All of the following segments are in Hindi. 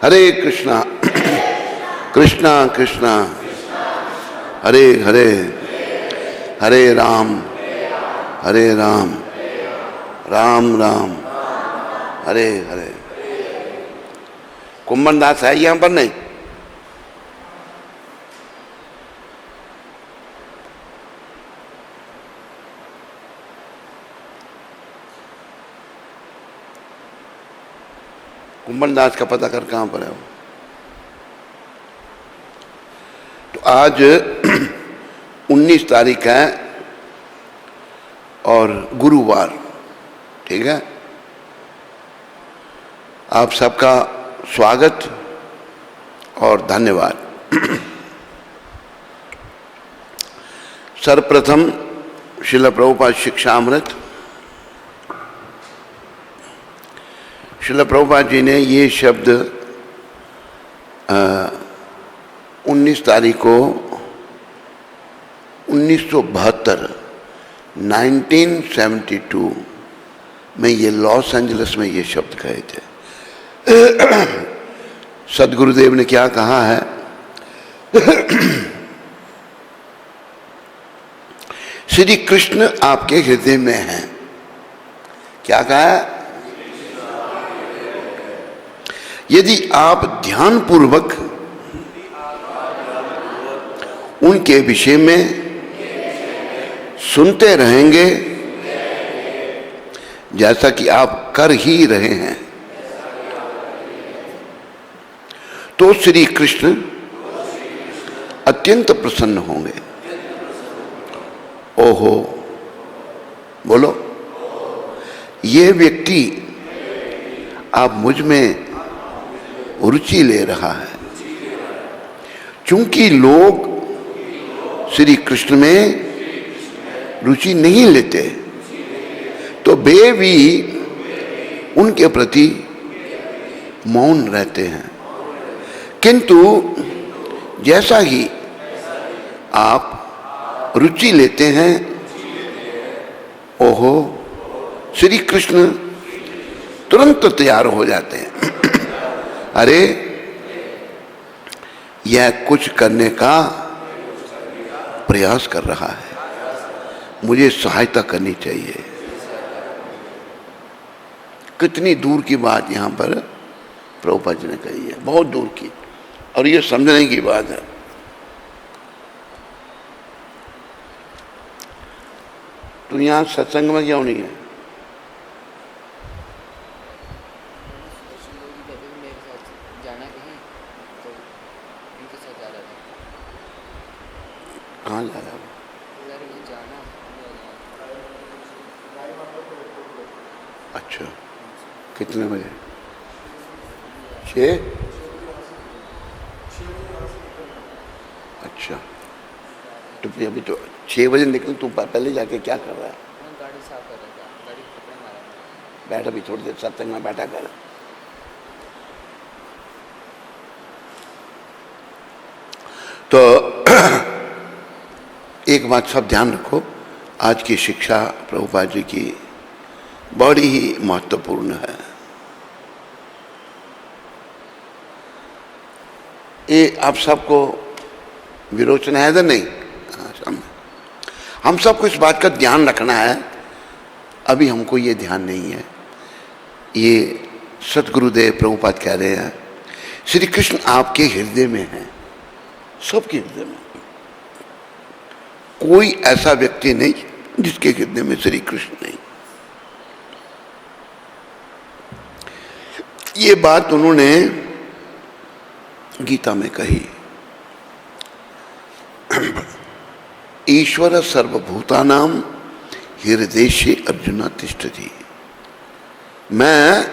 हरे कृष्णा कृष्णा कृष्णा हरे हरे, हरे राम राम राम हरे हरे। कुंभन दास है यहां पर? नहीं। कुंभन दास का पता कर कहां पर है वो? तो आज 19 तारीख है और गुरुवार, ठीक है। आप सबका स्वागत और धन्यवाद। सर्वप्रथम श्रील प्रभुपाद शिक्षामृत, श्रील प्रभुपाद जी ने ये शब्द 19 तारीख को 1972 में ये लॉस एंजलिस में ये शब्द कहे थे। सदगुरुदेव ने क्या कहा है? श्री कृष्ण आपके हृदय में हैं। क्या कहा है? यदि आप ध्यान पूर्वक उनके विषय में सुनते रहेंगे, जैसा कि आप कर ही रहे हैं, तो श्री कृष्ण अत्यंत प्रसन्न होंगे। ओहो, बोलो, ये व्यक्ति आप मुझ में रुचि ले रहा है। चूंकि लोग श्री कृष्ण में रुचि नहीं लेते, तो वे भी उनके प्रति मौन रहते हैं। किंतु जैसा ही आप रुचि लेते हैं, ओहो, श्री कृष्ण तुरंत तैयार हो जाते हैं। अरे, यह कुछ करने का प्रयास कर रहा है, मुझे सहायता करनी चाहिए। कितनी दूर की बात यहां पर प्रभुपाद जी ने कही है, बहुत दूर की, और ये समझने की बात है। तो यहां सत्संग में क्यों नहीं है? कहाँ जा रहा है? अच्छा, कितने बजे? 6? अच्छा, तो फिर अभी तो 6 बजे निकल, तू पहले जाके क्या कर रहा है? गाड़ी साफ कर रहा था, गाड़ी कपड़े मारा। बैठ, अभी थोड़ी देर सत्संग में बैठा कर। तो एक बात सब ध्यान रखो, आज की शिक्षा प्रभुपाद जी की बड़ी ही महत्वपूर्ण है। ये आप सबको विरोचन है तो नहीं? हम सबको इस बात का ध्यान रखना है। अभी हमको ये ध्यान नहीं है। ये सतगुरुदेव प्रभुपाद कह रहे हैं, श्री कृष्ण आपके हृदय में है, सबके हृदय में। कोई ऐसा व्यक्ति नहीं जिसके हृदय में श्री कृष्ण नहीं। ये बात उन्होंने गीता में कही। ईश्वर सर्वभूतानां हृदयेषु अर्जुन तिष्ठति। मैं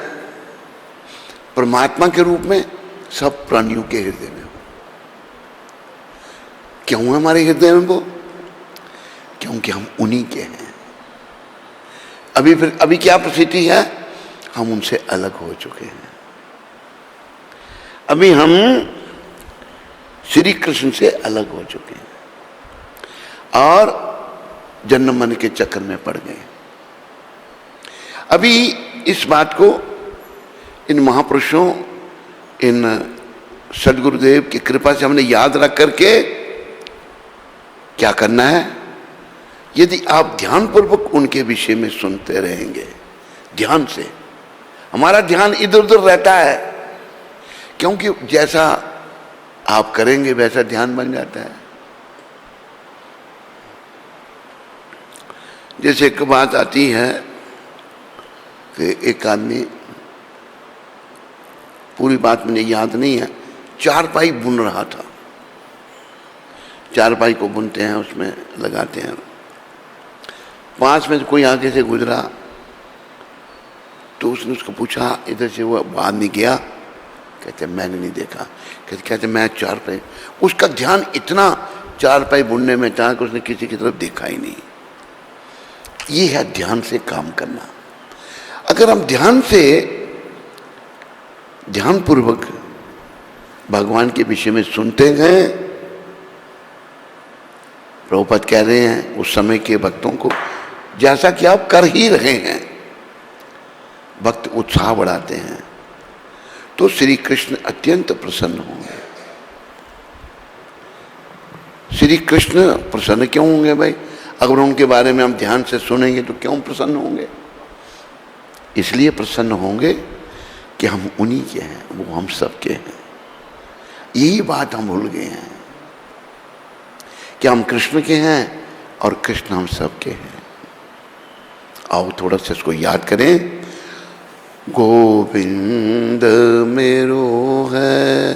परमात्मा के रूप में सब प्राणियों के हृदय में हूं। क्यों है हमारे हृदय में वो? क्योंकि हम उन्हीं के हैं। अभी क्या परिस्थिति है? हम उनसे अलग हो चुके हैं। अभी हम श्री कृष्ण से अलग हो चुके हैं और जन्म मन के चक्कर में पड़ गए। अभी इस बात को इन महापुरुषों, इन सदगुरुदेव की कृपा से हमने याद रख करके क्या करना है। यदि आप ध्यानपूर्वक उनके विषय में सुनते रहेंगे, ध्यान से, हमारा ध्यान इधर उधर रहता है, क्योंकि जैसा आप करेंगे वैसा ध्यान बन जाता है। जैसे एक बात आती है कि एक आदमी, पूरी बात मुझे याद नहीं है, चारपाई बुन रहा था। चारपाई को बुनते हैं, उसमें लगाते हैं। पास में कोई आगे से गुजरा तो उसने उसको पूछा, इधर से वो आदमी गया? कहते मैंने नहीं देखा। कहते मैं चारपाई, उसका ध्यान इतना चारपाई बुनने में था कि उसने किसी की तरफ देखा ही नहीं। ये है ध्यान से काम करना। अगर हम ध्यानपूर्वक भगवान के विषय में सुनते गए, प्रभुपाद कह रहे हैं उस समय के भक्तों को, जैसा कि आप कर ही रहे हैं, भक्त उत्साह बढ़ाते हैं, तो श्री कृष्ण अत्यंत प्रसन्न होंगे। श्री कृष्ण प्रसन्न क्यों होंगे भाई? अगर उनके बारे में हम ध्यान से सुनेंगे तो क्यों प्रसन्न होंगे? इसलिए प्रसन्न होंगे कि हम उन्हीं के हैं, वो हम सबके हैं। यही बात हम भूल गए हैं कि हम कृष्ण के हैं और कृष्ण हम सबके हैं। आओ थोड़ा सा इसको याद करें। गोविंद मेरो है,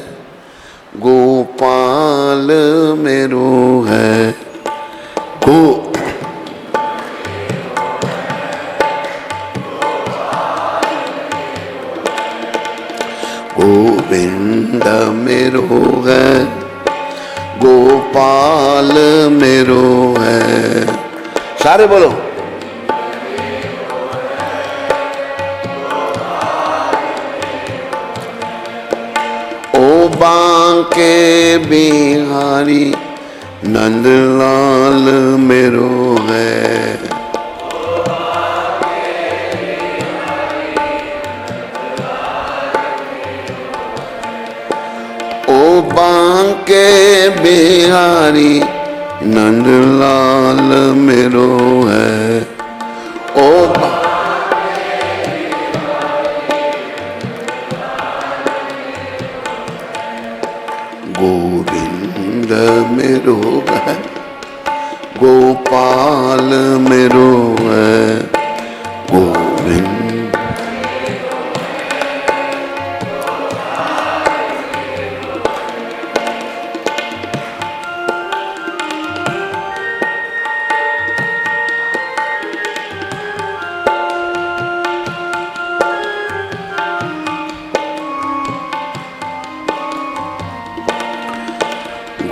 गोपाल मेरो है, गोविंद मेरो है, गोपाल मेरो है। सारे बोलो। ओ बांके बिहारी नंदलाल मेरो है। ओ बांके बिहारी नंदलाल मेरो है। ओ गोविंद मेरो है, गोपाल मेरो है, गोविंद।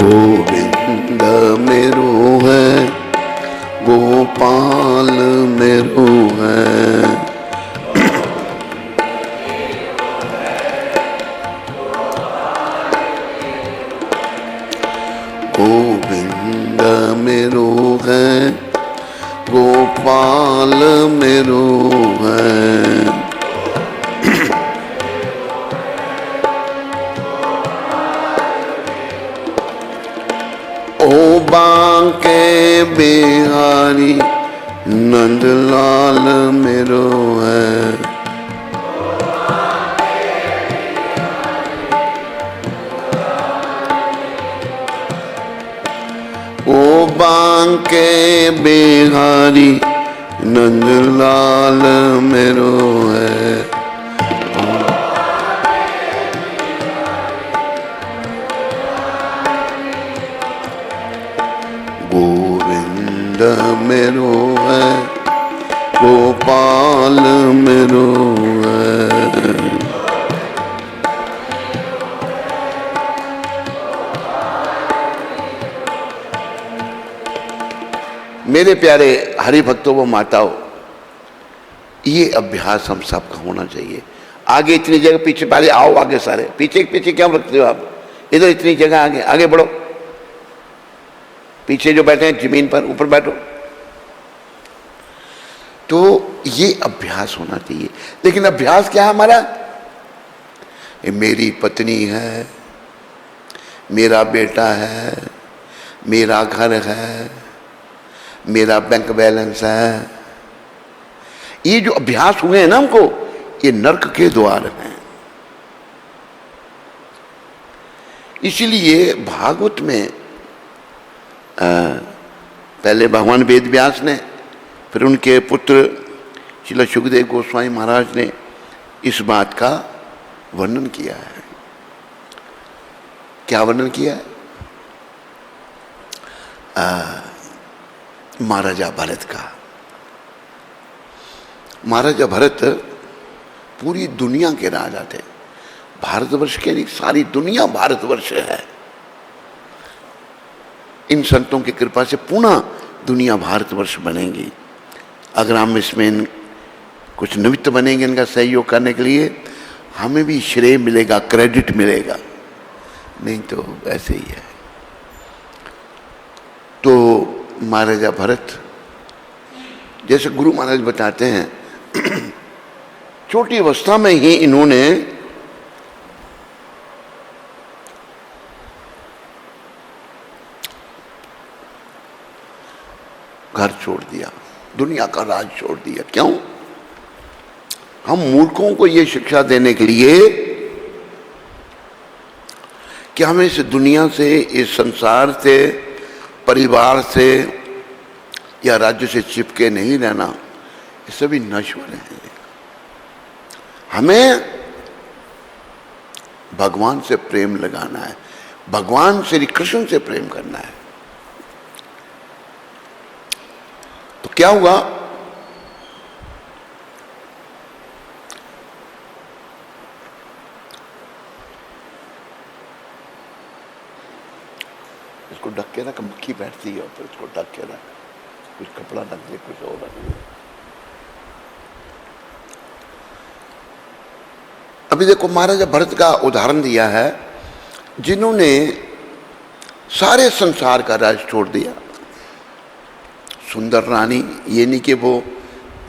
गोविंद मेरो है, गोपाल मेरो है। गोविंद मेरो है, गोपाल मेरो है। ओ बांके बिहारी नंदलाल मेरो है। ओ बांके बिहारी नंदलाल मेरो है। गोविंद मेरो है, गोपाल मेरो है। मेरे प्यारे हरि भक्तों व माताओं, ये अभ्यास हम सबका होना चाहिए। आगे इतनी जगह, पीछे पहले आओ, आगे सारे पीछे पीछे क्या रखते हो आप? इधर इतनी जगह, आगे आगे बढ़ो। पीछे जो बैठे हैं जमीन पर, ऊपर बैठो। तो ये अभ्यास होना चाहिए। लेकिन अभ्यास क्या है हमारा? ये मेरी पत्नी है, मेरा बेटा है, मेरा घर है, मेरा बैंक बैलेंस है। ये जो अभ्यास हुए हैं ना हमको, ये नरक के द्वार हैं। इसीलिए भागवत में पहले भगवान वेद व्यास ने, फिर उनके पुत्र श्रील सुखदेव गोस्वामी महाराज ने इस बात का वर्णन किया है। क्या वर्णन किया है? महाराजा भरत का। महाराजा भरत पूरी दुनिया के राजा थे। भारतवर्ष के नहीं, सारी दुनिया भारतवर्ष है। इन संतों की कृपा से पुनः दुनिया भारतवर्ष बनेगी। अगर हम इसमें कुछ निमित्त बनेंगे इनका सहयोग करने के लिए, हमें भी श्रेय मिलेगा, क्रेडिट मिलेगा, नहीं तो ऐसे ही है। तो महाराजा भरत, जैसे गुरु महाराज बताते हैं, छोटी अवस्था में ही इन्होंने घर छोड़ दिया, दुनिया का राज छोड़ दिया। क्यों? हम मूर्खों को यह शिक्षा देने के लिए कि हमें इस दुनिया से, इस संसार से, परिवार से या राज्य से चिपके नहीं रहना। ये सभी नश्वर हैं। हमें भगवान से प्रेम लगाना है, भगवान श्री कृष्ण से प्रेम करना है। तो क्या हुआ? इसको ढक के रख, मक्खी बैठती है, तो इसको ढक के रख, कुछ कपड़ा रख दे, कुछ और रख दे। अभी देखो, महाराजा भरत का उदाहरण दिया है, जिन्होंने सारे संसार का राज छोड़ दिया। सुंदर रानी, ये नहीं कि वो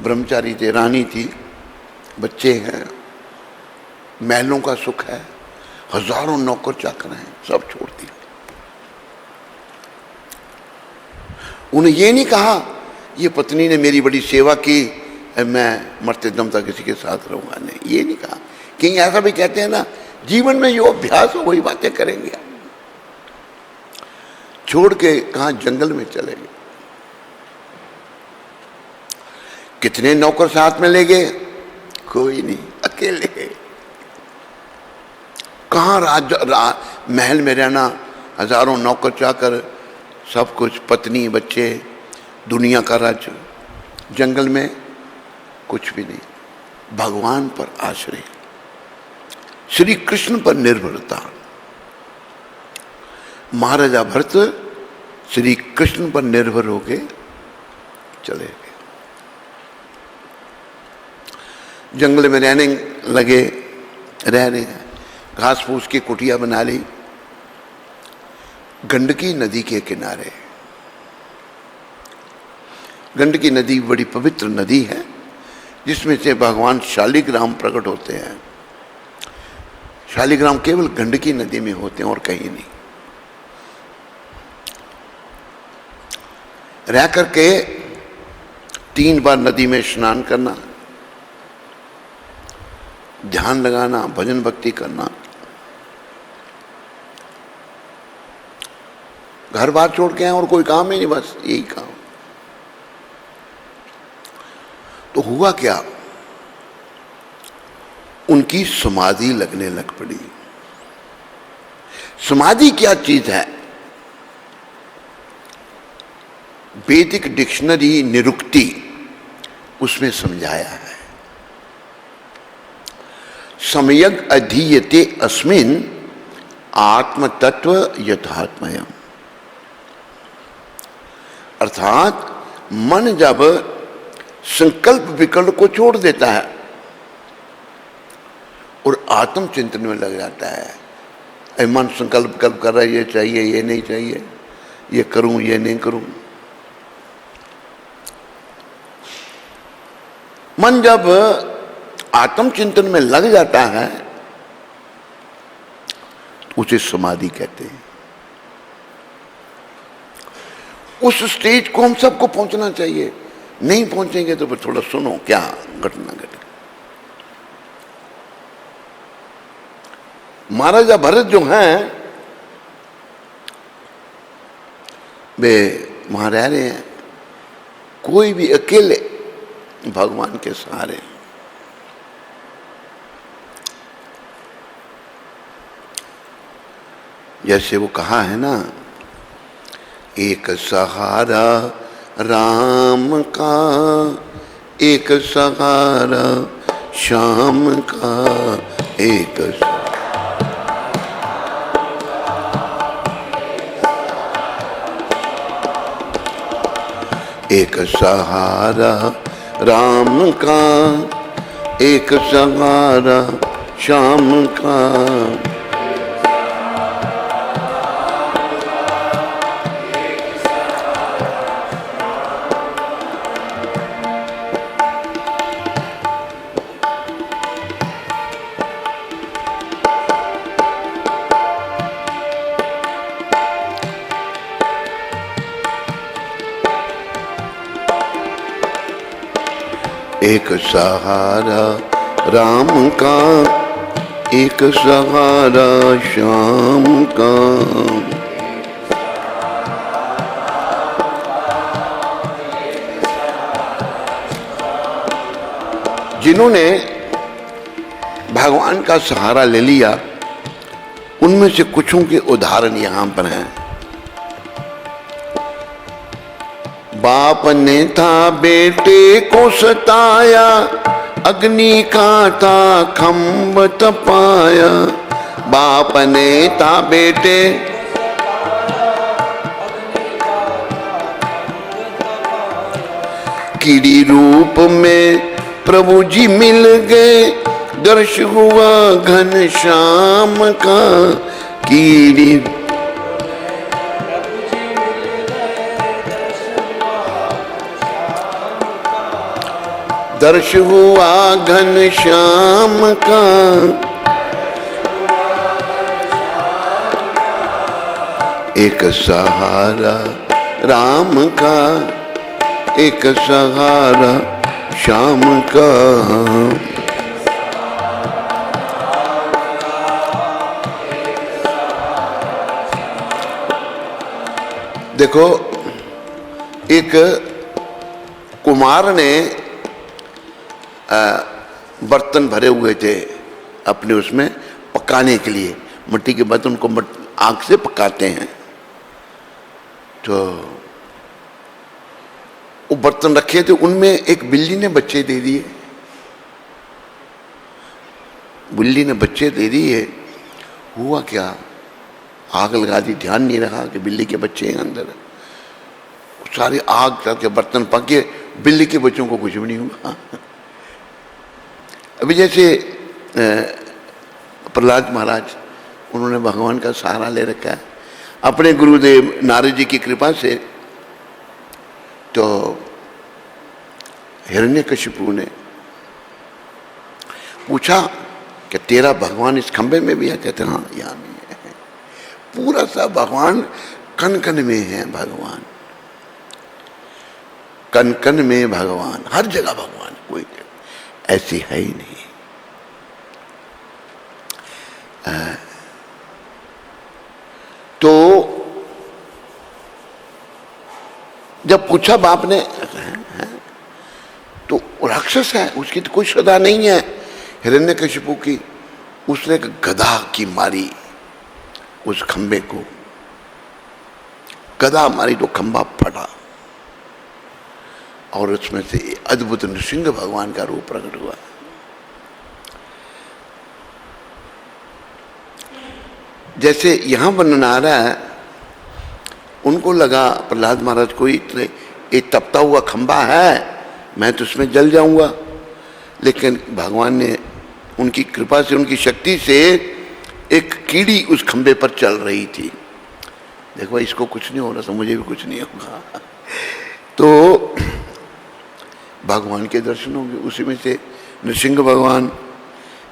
ब्रह्मचारी थे, रानी थी, बच्चे हैं, महलों का सुख है, हजारों नौकर चाकर हैं, सब छोड़ दिया। उन्हें ये नहीं कहा ये पत्नी ने मेरी बड़ी सेवा की, मैं मरते दम तक किसी के साथ रहूंगा, नहीं, ये नहीं कहा। कहीं ऐसा भी कहते हैं ना, जीवन में जो अभ्यास हो वही बातें करेंगे। छोड़ के कहां जंगल में चले गए। कितने नौकर साथ में ले गए? कोई नहीं, अकेले। कहां महल में रहना, हजारों नौकर चाकर, सब कुछ, पत्नी, बच्चे, दुनिया का राज्य, जंगल में कुछ भी नहीं। भगवान पर आश्रय, श्री कृष्ण पर निर्भरता। महाराजा भरत श्री कृष्ण पर निर्भर होके चले गए, जंगल में रहने लगे। रह रहे हैं, घास फूस की कुटिया बना ली गंडकी नदी के किनारे। गंडकी नदी बड़ी पवित्र नदी है, जिसमें से भगवान शालिग्राम प्रकट होते हैं। शालिग्राम केवल गंडकी नदी में होते हैं और कहीं नहीं। रह करके 3 बार नदी में स्नान करना, ध्यान लगाना, भजन भक्ति करना, घर बार छोड़ के आए और कोई काम ही नहीं, बस यही काम। तो हुआ क्या? उनकी समाधि लगने लग पड़ी। समाधि क्या चीज है? वैदिक डिक्शनरी निरुक्ति उसमें समझाया है। सम्यग् अधीयते अस्मिन् आत्म तत्व यथात्मयम्। अर्थात मन जब संकल्प विकल्प को छोड़ देता है और आत्म चिंतन में लग जाता है। मन संकल्प विकल्प कर रहा है, ये चाहिए, ये नहीं चाहिए, ये करूं, ये नहीं करूं। मन जब आत्म चिंतन में लग जाता है उसे समाधि कहते हैं। उस स्टेज को हम सबको पहुंचना चाहिए। नहीं पहुंचेंगे तो फिर थोड़ा सुनो क्या घटना घटी। महाराजा भरत जो हैं वे वहां रह रहे हैं, कोई भी अकेले भगवान के सहारे। जैसे वो कहा है ना, एक सहारा राम का, एक सहारा श्याम का, एक सहारा राम का, एक सहारा श्याम का। एक सहारा राम का, एक सहारा श्याम का। जिन्होंने भगवान का सहारा ले लिया, उनमें से कुछों के उदाहरण यहां पर हैं। बाप ने था बेटे को सताया, अग्नि का था खम्भ तपाया। बाप ने था बेटे, कीड़ी रूप में प्रभु जी मिल गए, दर्श हुआ घनश्याम का। कीड़ी दर्श हुआ घनश्याम का। एक सहारा राम का, एक सहारा श्याम का। देखो, एक कुमार ने बर्तन भरे हुए थे अपने उसमें पकाने के लिए, मिट्टी के बर्तन को आग से पकाते हैं। तो वो बर्तन रखे थे, उनमें एक बिल्ली ने बच्चे दे दिए। बिल्ली ने बच्चे दे दिए, हुआ क्या, आग लगा दी, ध्यान नहीं रहा कि बिल्ली के बच्चे हैं अंदर। सारी आग करके बर्तन पके, बिल्ली के बच्चों को कुछ भी नहीं हुआ। अभी जैसे प्रहलाद महाराज, उन्होंने भगवान का सहारा ले रखा है अपने गुरुदेव नारद जी की कृपा से। तो हिरण्यकशिपु ने पूछा कि तेरा भगवान इस खंबे में भी है? कहते हाँ, यहाँ भी है। पूरा सा भगवान कन कन में है। भगवान कन कन में भगवान, हर जगह भगवान, कोई ऐसी है ही नहीं। तो जब पूछा बाप ने, तो राक्षस है, उसकी तो कोई श्रद्धा नहीं है हिरण्यकशिपु की। उसने गदा की मारी उस खंबे को, गदा मारी तो खंबा फटा और उसमें से अद्भुत नृसिंह भगवान का रूप प्रकट हुआ। जैसे यहां वर्णन आ रहा है, उनको लगा प्रहलाद महाराज को, एक तपता हुआ खंबा है, मैं तो उसमें जल जाऊंगा। लेकिन भगवान ने उनकी कृपा से, उनकी शक्ति से एक कीड़ी उस खंबे पर चल रही थी। देखो, इसको कुछ नहीं हो रहा तो मुझे भी कुछ नहीं होगा। तो भगवान के दर्शन होंगे। उसी में से नृसिंह भगवान,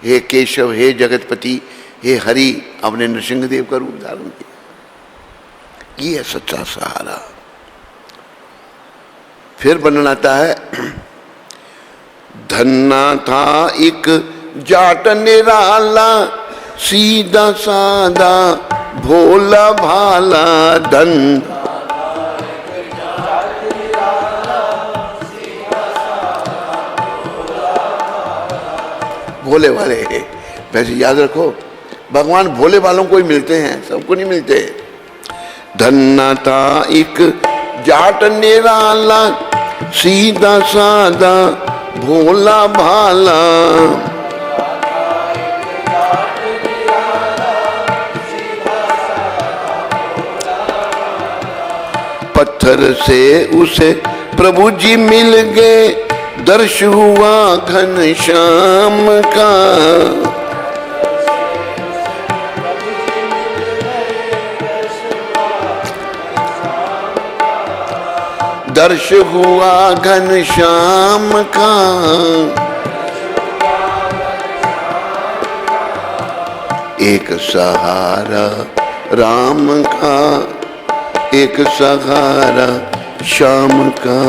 हे केशव, हे जगतपति, हे हरि अपने नृसिंहदेव का रूप धारण किया। ये है सच्चा सहारा। फिर वर्णन आता है, धन्ना था एक जाट निराला, सीधा सादा भोला भाला। धन भोले वाले, वैसे याद रखो भगवान भोले वालों को ही मिलते हैं, सबको नहीं मिलते। धन्ना था एक जाट निराला, सीधा सादा भोला भाला। पत्थर से उसे प्रभु जी मिल गए, दर्श हुआ घनश्याम का। दर्श हुआ घनश्याम का। एक सहारा राम का, एक सहारा श्याम का।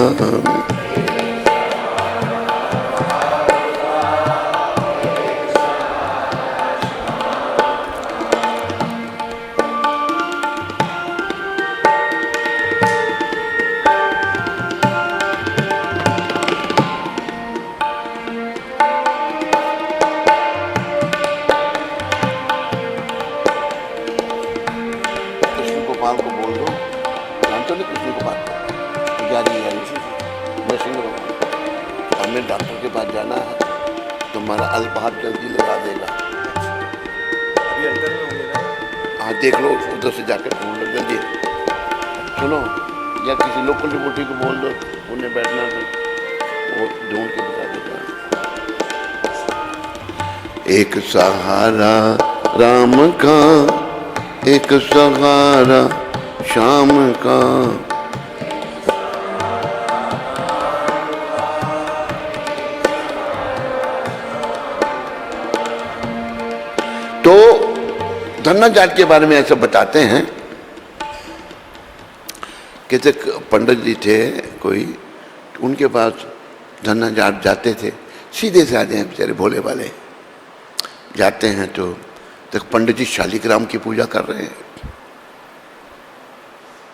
गोपाल को बोल दो, जानते हो ना कृष्ण गोपाल, हमें डॉक्टर के पास जाना है, तुम्हारा अल्पहार जल्दी लगा देगा। अभी अंदर में होंगे ना? हाँ देख लो, उधर से जाकर ढूंढ लो जल्दी। सुनो, या किसी लोकल रिपोर्टर को बोल दो, उन्हें बैठना दो, वो ढूंढ के बता देगा। एक सहारा राम का, एक सहारा श्याम का। तो धन्ना जाट के बारे में ऐसा बताते हैं, कहते पंडित जी थे कोई, उनके पास धन्ना जाट जाते थे, सीधे से आते हैं बेचारे भोले वाले, जाते हैं तो पंडित जी शालिग्राम की पूजा कर रहे हैं।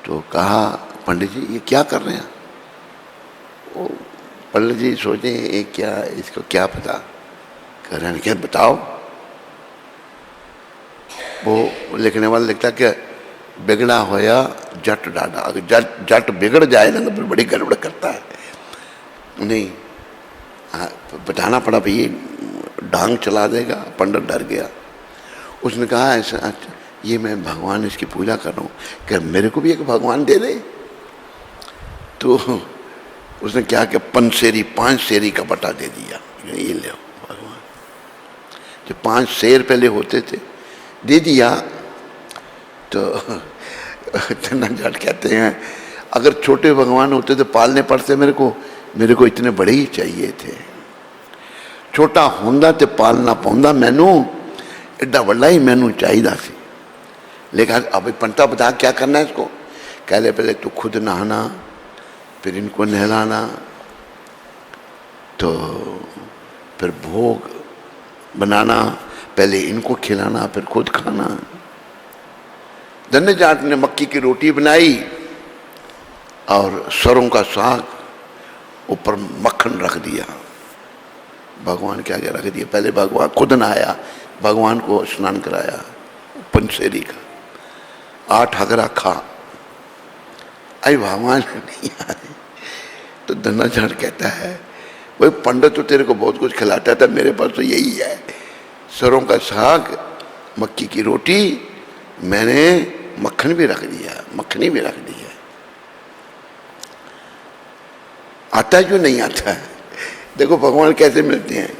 तो कहा पंडित जी ये क्या कर रहे हैं? वो पंडित जी सोचे ये क्या, इसको क्या पता, कह रहे हैं क्या बताओ। वो लिखने वाला लिखता कि बिगड़ा होया जट डाडा, अगर जट बिगड़ जाए ना तो फिर बड़ी गड़बड़ करता है। नहीं बताना पड़ा भाई डांग चला देगा। पंडित डर गया, उसने कहा ऐसा ये मैं भगवान इसकी पूजा कर रहा हूँ, क्या मेरे को भी एक भगवान दे दे। तो उसने क्या कि 5 शेरी का बटा दे दिया, ये ले भगवान। जो 5 शेर पहले होते थे दे दिया। तो धन्ना जाट कहते हैं अगर छोटे भगवान होते तो पालने पड़ते मेरे को इतने बड़े ही चाहिए थे। छोटा होंदा ते पालना पौंदा मैनू, एडा बड़ा ही मैनू चाहिए सी। लेकिन अब पंता बता क्या करना है इसको। कह ले पहले तू खुद नहाना, फिर इनको नहलाना, तो फिर भोग बनाना, पहले इनको खिलाना फिर खुद खाना। धन्ना जाट ने मक्की की रोटी बनाई और सरों का साग, ऊपर मक्खन रख दिया, भगवान के आगे रख दिया। पहले भगवान खुद नहाया, भगवान को स्नान कराया 5 शेरी का, 8 हगरा खा। अरे भगवान नहीं आए तो धन्ना जाट कहता है भाई पंडित तो तेरे को बहुत कुछ खिलाता था, मेरे पास तो यही है, सरों का साग, मक्की की रोटी, मैंने मक्खन भी रख दिया, मक्खनी भी रख दी है। आता है क्यों नहीं आता है? देखो भगवान कैसे मिलते हैं।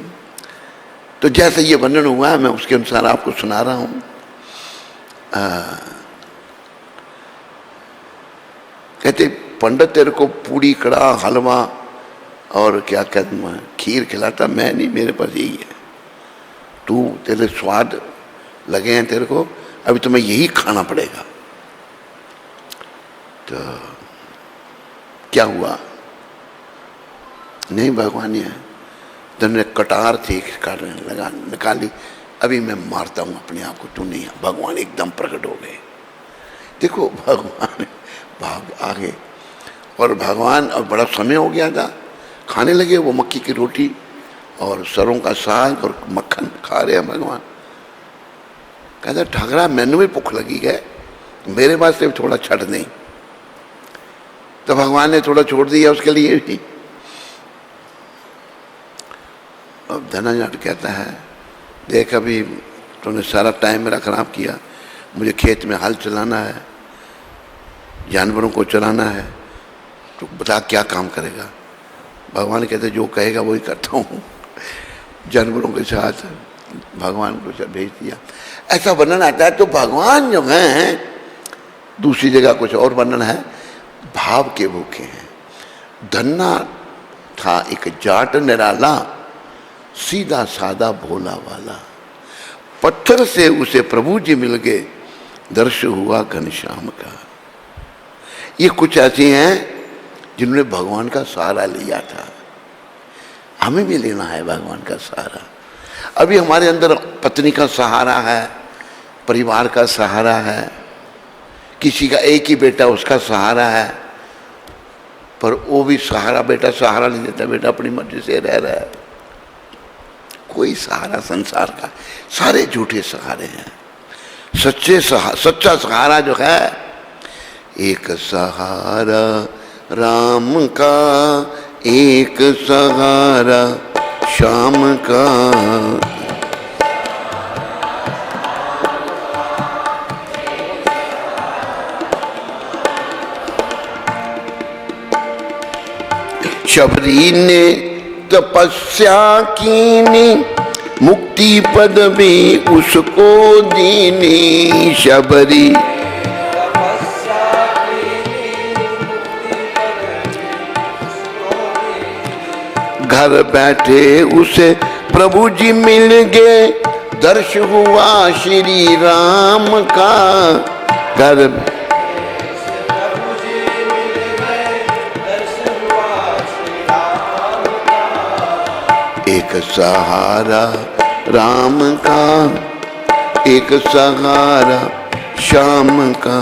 तो जैसे ये वर्णन हुआ है मैं उसके अनुसार आपको सुना रहा हूं। कहते पंडित तेरे को पूड़ी कड़ा हलवा और क्या कहते हैं खीर खिलाता, मैं नहीं, मेरे पास यही है। तू तेरे स्वाद लगे हैं तेरे को, अभी तुम्हें यही खाना पड़ेगा। तो क्या हुआ? नहीं भगवान ये तुमने कटार थी काटने लगा, निकाली, अभी मैं मारता हूं अपने आप को, तू नहीं। भगवान एकदम प्रकट हो गए। देखो भगवान भाग आगे, और भगवान अब बड़ा समय हो गया था, खाने लगे वो मक्की की रोटी और सरों का साग और मक्खन खा रहे हैं भगवान। कहता ठाकरा मैनू भी भुख लगी है, मेरे वास्ते भी थोड़ा छट नहीं। तो भगवान ने थोड़ा छोड़ दिया उसके लिए भी। अब धनाजाट कहता है देख अभी तूने सारा टाइम मेरा खराब किया, मुझे खेत में हल चलाना है, जानवरों को चलाना है, तो बता क्या काम करेगा? भगवान कहते जो कहेगा वही करता हूँ। जानवरों के साथ भगवान को भेज दिया। ऐसा वर्णन आता है। तो भगवान जो हैं, दूसरी जगह कुछ और वर्णन है, भाव के भूखे हैं। धन्ना था एक जाट निराला, सीधा सादा भोला वाला, पत्थर से उसे प्रभु जी मिल गए, दर्श हुआ घनश्याम का। ये कुछ ऐसे हैं जिन्होंने भगवान का सहारा लिया था। हमें भी लेना है भगवान का सहारा। अभी हमारे अंदर पत्नी का सहारा है, परिवार का सहारा है, किसी का एक ही बेटा उसका सहारा है, पर वो भी सहारा बेटा सहारा नहीं देता, बेटा अपनी मर्जी से रह रहा है। कोई सहारा संसार का, सारे झूठे सहारे हैं। सच्चा सहारा जो है, एक सहारा राम का, एक सहारा श्याम का। शबरी ने तपस्या कीनी, मुक्ति पद भी उसको दीनी। शबरी घर बैठे उसे प्रभु जी मिल गए, दर्श हुआ श्री राम का। घर एक सहारा राम का, एक सहारा श्याम का।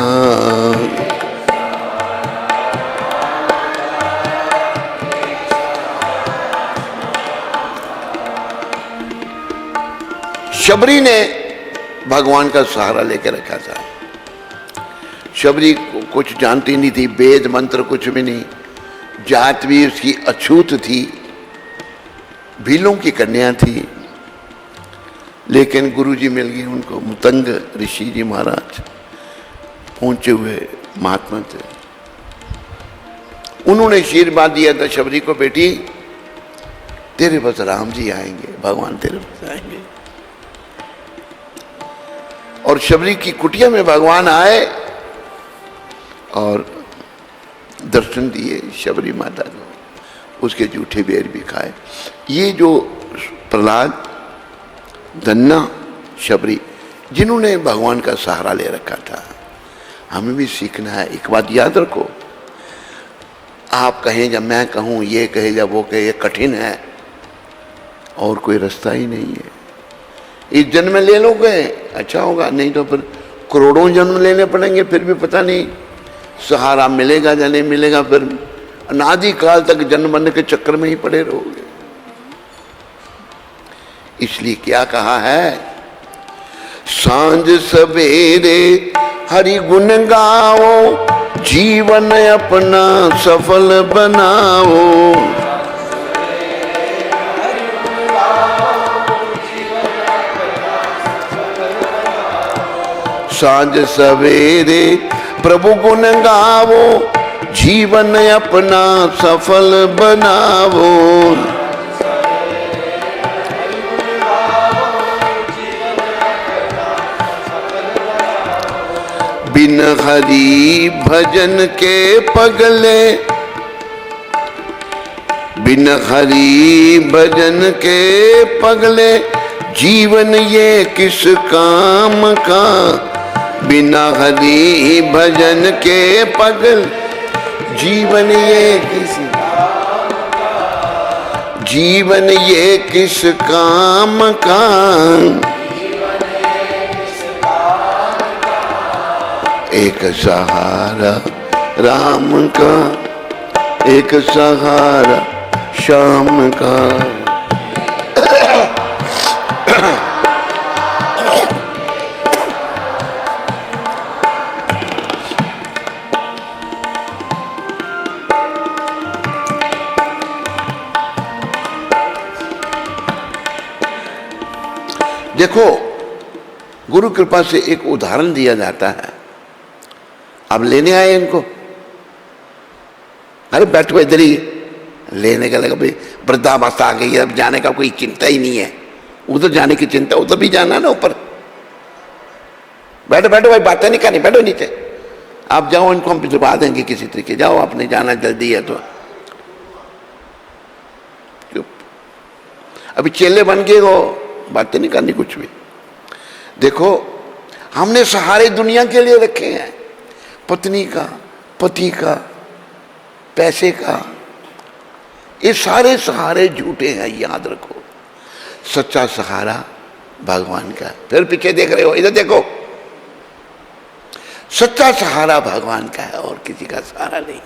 शबरी ने भगवान का सहारा लेकर रखा था। शबरी कुछ जानती नहीं थी, वेद मंत्र कुछ भी नहीं, जात भी उसकी अछूत थी, भीलों की कन्या थी। लेकिन गुरुजी मिल गए उनको, मुतंग ऋषि जी महाराज पहुंचे हुए महात्मा थे। उन्होंने आशीर्वाद दिया था शबरी को, बेटी तेरे पास राम जी आएंगे, भगवान तेरे पास आएंगे। और शबरी की कुटिया में भगवान आए और दर्शन दिए शबरी माता को, उसके जूठे बेर भी खाए। ये जो प्रहलाद, धन्ना, शबरी, जिन्होंने भगवान का सहारा ले रखा था, हमें भी सीखना है। एक बात याद रखो, आप कहें जब मैं कहूँ, ये कहे जब वो कहे, ये कठिन है और कोई रास्ता ही नहीं है। इस जन्म में ले लोगे अच्छा होगा, नहीं तो फिर करोड़ों जन्म लेने पड़ेंगे, फिर भी पता नहीं सहारा मिलेगा या नहीं मिलेगा। फिर अनादि काल तक जन्म बनने के चक्कर में ही पड़े रहोगे। इसलिए क्या कहा है, सांझ सवेरे हरि गुण गाओ, जीवन अपना सफल बनाओ। सांझ सवेरे प्रभु गुण गावो, जीवन अपना सफल बनावो। बिन हरि भजन के पगले, बिन हरि भजन के पगले, जीवन ये किस काम का, बिना हरि भजन के पगल। जीवन ये किस काम का, एक सहारा राम का, एक सहारा श्याम का। देखो, गुरु कृपा से एक उदाहरण दिया जाता है। अब लेने आए इनको, अरे बैठो इधर ही, लेने का लगा भाई वृद्धावस्था आ गई है, अब जाने का कोई चिंता ही नहीं है। उधर जाने की चिंता, उधर भी जाना ना ऊपर। बैठो बैठो भाई, बातें नहीं करनी, बैठो नीचे। आप जाओ, इनको हम भिजवा देंगे किसी तरीके, जाओ, आपने जाना जल्दी है तो। चुप, अभी चेले बन गए हो, बातें नहीं करनी कुछ भी। देखो, हमने सहारे दुनिया के लिए रखे हैं, पत्नी का, पति का, पैसे का। ये सारे सहारे झूठे हैं, याद रखो। सच्चा सहारा भगवान का। फिर पीछे देख रहे हो, इधर देखो, सच्चा सहारा भगवान का है और किसी का सहारा नहीं है।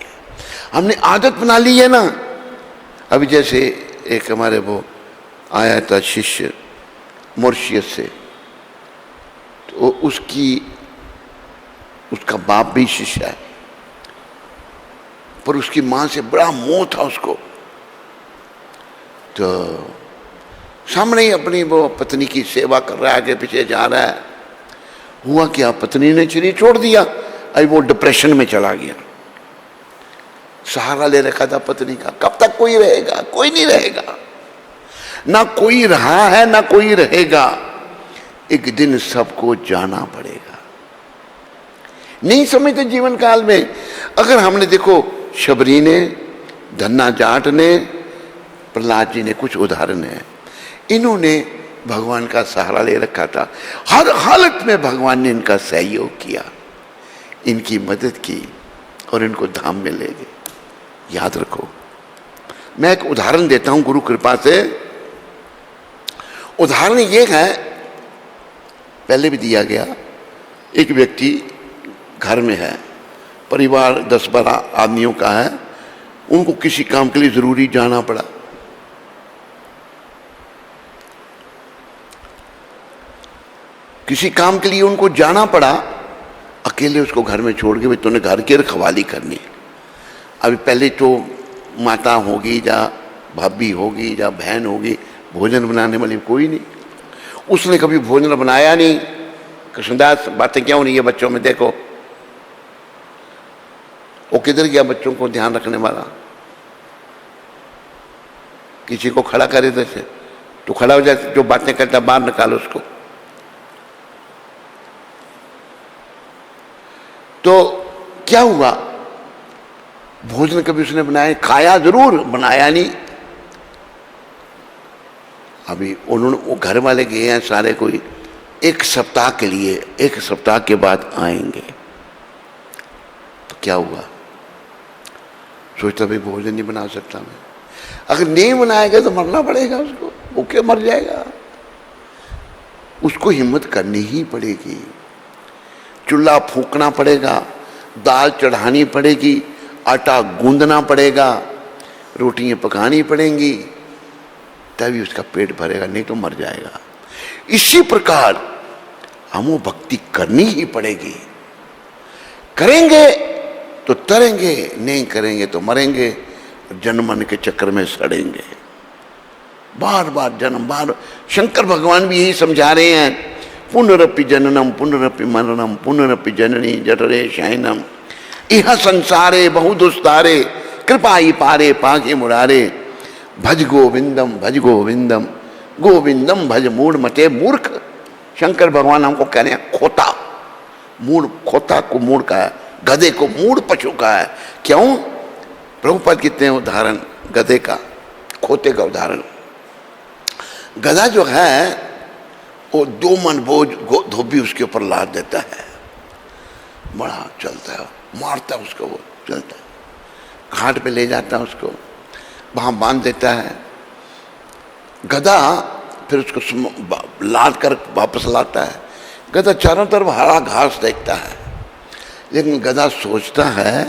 हमने आदत बना ली है ना। अभी जैसे एक हमारे वो आया था शिष्य मॉरिशस से, तो उसका बाप भी शिष्य है, पर उसकी मां से बड़ा मोह था उसको। तो सामने ही अपनी वो पत्नी की सेवा कर रहा है, आगे पीछे जा रहा है। हुआ क्या, पत्नी ने शरीर छोड़ दिया। अभी वो डिप्रेशन में चला गया। सहारा ले रखा था पत्नी का। कब तक कोई रहेगा? कोई नहीं रहेगा। ना कोई रहा है, ना कोई रहेगा। एक दिन सबको जाना पड़ेगा। नहीं समझते जीवन काल में। अगर हमने देखो, शबरी ने, धन्ना जाट ने, प्रहलाद जी ने, कुछ उदाहरण है, इन्होंने भगवान का सहारा ले रखा था। हर हालत में भगवान ने इनका सहयोग किया, इनकी मदद की और इनको धाम में ले गए। याद रखो। मैं एक उदाहरण देता हूं गुरु कृपा से। उदाहरण ये है, पहले भी दिया गया। एक व्यक्ति घर में है, परिवार 10-12 आदमियों का है, उनको किसी काम के लिए जरूरी जाना पड़ा। किसी काम के लिए उनको जाना पड़ा, अकेले उसको घर में छोड़ के, भाई तूने घर की रखवाली करनी। अभी पहले तो माता होगी या भाभी होगी या बहन होगी, भोजन बनाने वाली कोई नहीं। उसने कभी भोजन बनाया नहीं। कृष्णदास, बातें क्या हो रही है बच्चों में, देखो वो किधर गया बच्चों को ध्यान रखने वाला? किसी को खड़ा करे इधर से, तो खड़ा हो जाए, जो बातें करता बाहर निकालो उसको। तो क्या हुआ, भोजन कभी उसने बनाया, खाया जरूर, बनाया नहीं। अभी उन्होंने, वो घर वाले गए हैं सारे, कोई 1 सप्ताह के लिए, 1 सप्ताह के बाद आएंगे। तो क्या हुआ, सोचता भाई भोजन नहीं बना सकता मैं। अगर नहीं बनाएगा तो मरना पड़ेगा उसको, भूखे मर जाएगा। उसको हिम्मत करनी ही पड़ेगी। चूल्हा फूंकना पड़ेगा, दाल चढ़ानी पड़ेगी, आटा गूंदना पड़ेगा, रोटियां पकानी पड़ेंगी, तभी उसका पेट भरेगा, नहीं तो मर जाएगा। इसी प्रकार हमको भक्ति करनी ही पड़ेगी। करेंगे तो तरेंगे, नहीं करेंगे तो मरेंगे, जन्म मन के चक्कर में सड़ेंगे। बार बार जन्म, बार शंकर भगवान भी यही समझा रहे हैं, पुनरपि जननम पुनरपि मरणम पुनरपि जननी जठरे शयनम इह संसारे बहु दुस्तारे कृपाई पारे पागे मुरारे भज गोविंदम गोविंदम भज मूढ़ मते मूर्ख। शंकर भगवान हमको कह रहे हैं खोता, मूढ़, खोता को मूढ़ का है, गधे को मूढ़ पशु का है। क्यों? प्रभुपद कितने उदाहरण गधे का, खोते का उदाहरण। गधा जो है वो 2 मन बोझ धोबी उसके ऊपर लाद देता है, बड़ा चलता है, मारता है उसको, वो चलता है, घाट पे ले जाता है उसको, वहाँ बांध देता है। गधा फिर उसको लाद कर वापस लाता है। गधा चारों तरफ हरा घास देखता है, लेकिन गधा सोचता है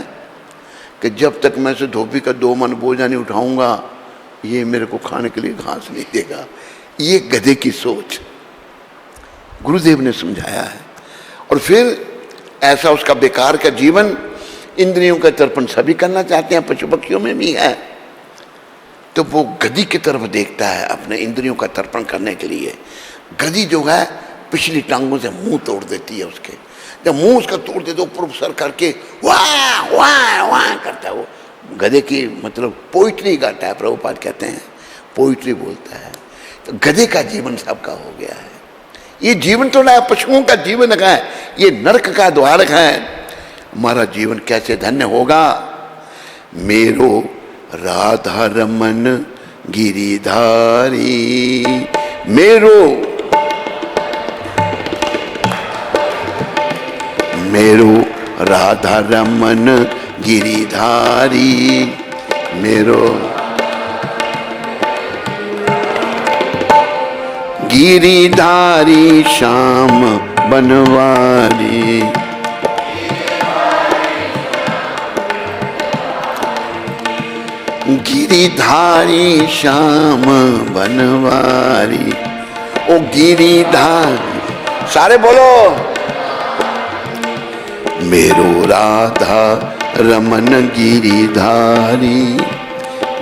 कि जब तक मैं से धोबी का 2 मन बोझा नहीं उठाऊंगा, ये मेरे को खाने के लिए घास नहीं देगा। ये गधे की सोच गुरुदेव ने समझाया है। और फिर ऐसा उसका बेकार का जीवन, इंद्रियों का तर्पण सभी करना चाहते हैं, पशु पक्षियों में भी है, तो वो गधी की तरफ देखता है अपने इंद्रियों का तर्पण करने के लिए। गधी जो है पिछली टांगों से मुंह तोड़ देती है उसके। जब मुंह उसका तोड़ देते, ऊपर सर करके वाह वाह वाह करता है। वो गधे की मतलब पोइट्री गाता है, प्रभुपाद कहते हैं पोइट्री बोलता है। तो गधे का जीवन सबका हो गया है। ये जीवन तो ना पशुओं का जीवन है, ये नरक का द्वार है। हमारा जीवन कैसे धन्य होगा। मेरो राधा रमन गिरिधारी, मेरो राधा रमन गिरिधारी, मेरो गिरिधारी श्याम बनवारी, गिरिधारी श्याम बनवारी। ओ गिरिधारी, सारे बोलो, मेरो राधा रमन गिरिधारी,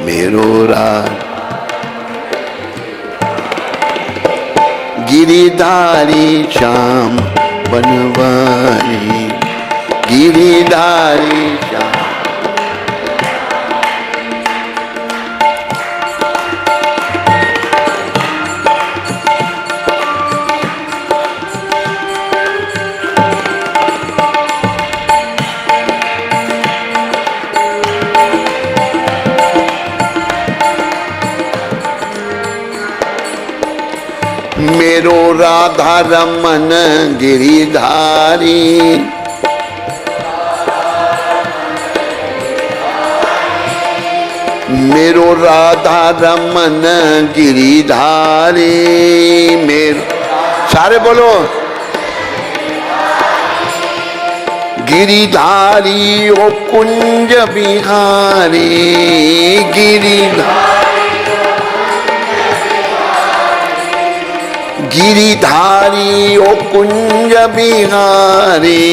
मेरो राधा गिरिधारी श्याम बनवारी, गिरिधारी श्याम। मेरो राधा रमन गिरिधारी, मेरो राधा रमन गिरिधारी, मेरो, सारे बोलो, गिरिधारी ओ कुंज बिहारी, गिरिधारी, गिरिधारी ओ कुंज बिहारी,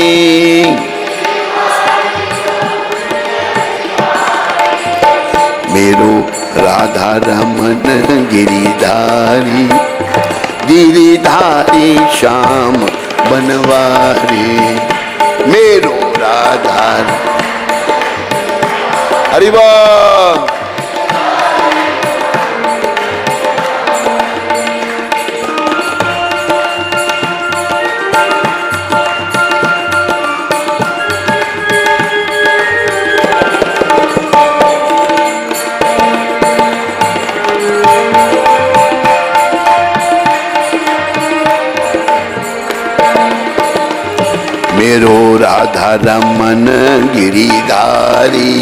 मेरो राधा रमन गिरिधारी, गिरिधारी श्याम बनवारी, मेरो राधा। हरि बोल। मेरो राधा रमन गिरिधारी,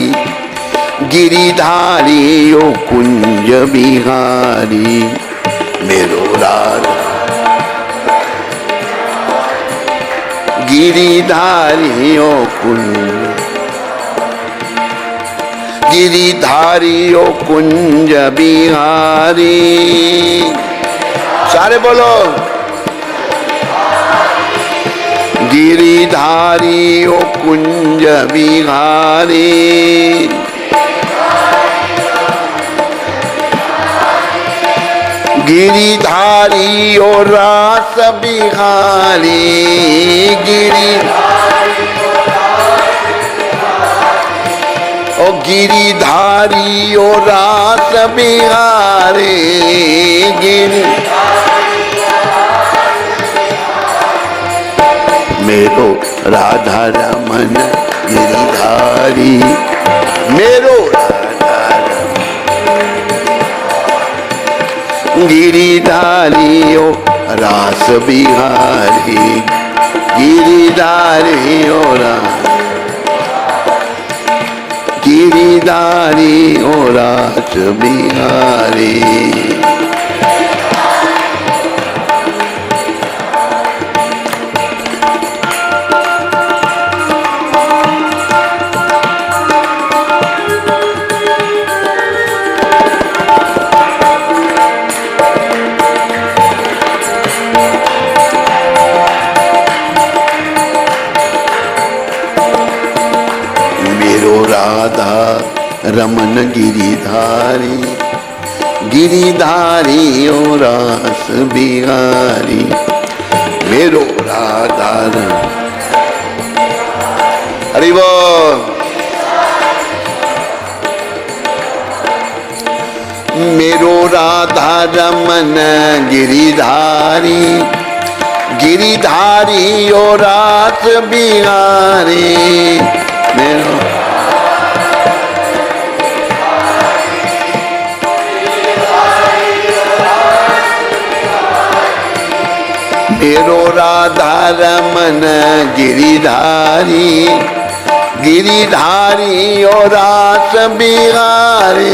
गिरिधारी ओ कुंज बिहारी, मेरो राधा गिरिधारी ओ कुंज, गिरिधारी ओ कुंज बिहारी, सारे बोलो, गिरिधारी ओ कुंज बिहारी, गिरिधारी ओ रास बिहारी, ओ गिरिधारी ओ रास बिहारी, मेरो राधा रमन गिरिधारी, मेरो राधा रमन गिरिधारी ओ रास बिहारी गिरिधारी ओ गिरिधारी ओ रास बिहारी। राधा रमन गिरिधारी गिरिधारी ओ रास बिहारी मेरो राधा हरि बोल। मेरो राधा रमन गिरिधारी गिरिधारी ओ रास बिहारी मेरो मेरो राधा रमन गिरिधारी गिरिधारी ओ रास बिहारी।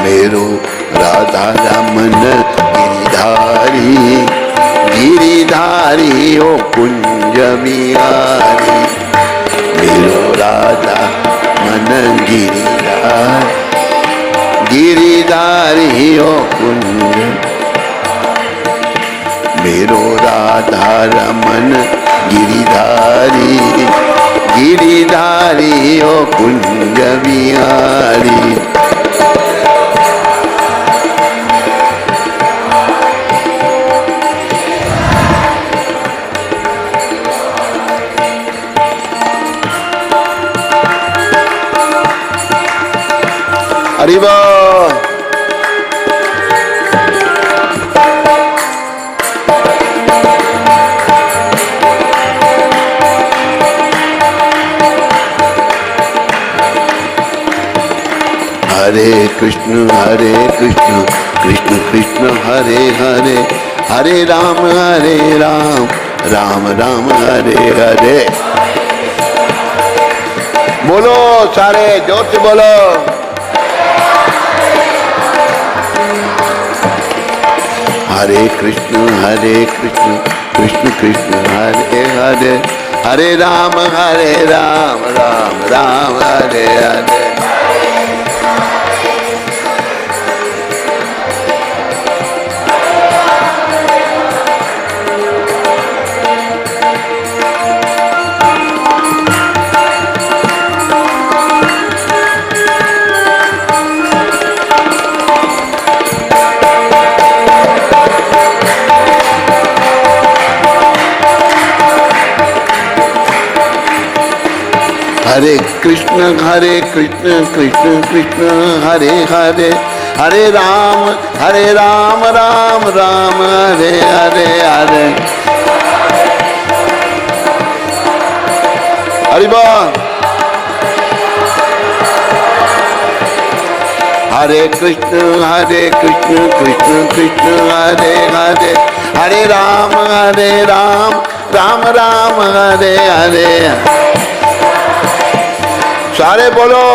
मेरो राधा रमन गिरिधारी गिरिधारी ओ कुंज बिहारी मेरो राधा मन गिरिधारी गिरिधारी ओ कुंज मेरो राधा रमन गिरिधारी गिरिधारी ओ कुंज बिहारी। हरि बोल। हरे कृष्ण कृष्ण कृष्ण हरे हरे हरे राम राम राम हरे हरे। बोलो सारे जोर से बोलो। हरे कृष्ण कृष्ण कृष्ण हरे हरे हरे राम राम राम हरे हरे। हरे कृष्ण कृष्ण कृष्ण हरे हरे हरे राम राम राम हरे हरे हरे। हरि बोल। हरे कृष्ण कृष्ण कृष्ण हरे हरे हरे राम राम राम हरे हरे। सारे बोलो।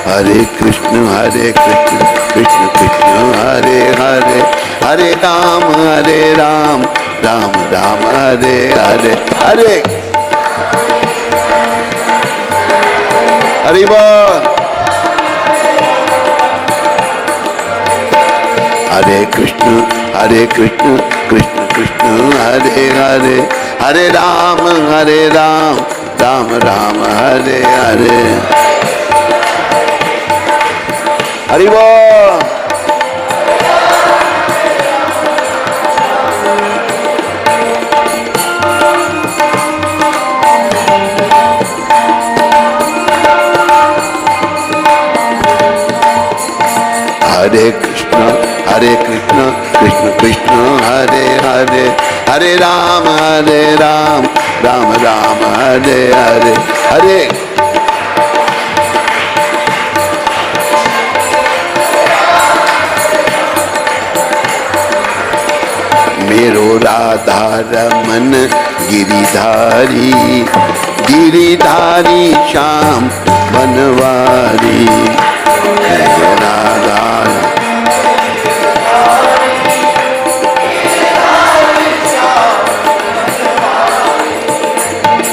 हरे कृष्ण कृष्ण कृष्ण हरे हरे हरे राम राम राम हरे हरे हरे। हरि बोल। हरे कृष्ण कृष्ण कृष्ण हरे हरे हरे राम राम राम हरे हरे। हरि बोल। हरे कृष्ण कृष्ण कृष्ण हरे हरे, हरे राम राम राम हरे हरे। हरे मेरो राधा रमन गिरिधारी, गिरिधारी श्याम बनवारी। मेरो राधा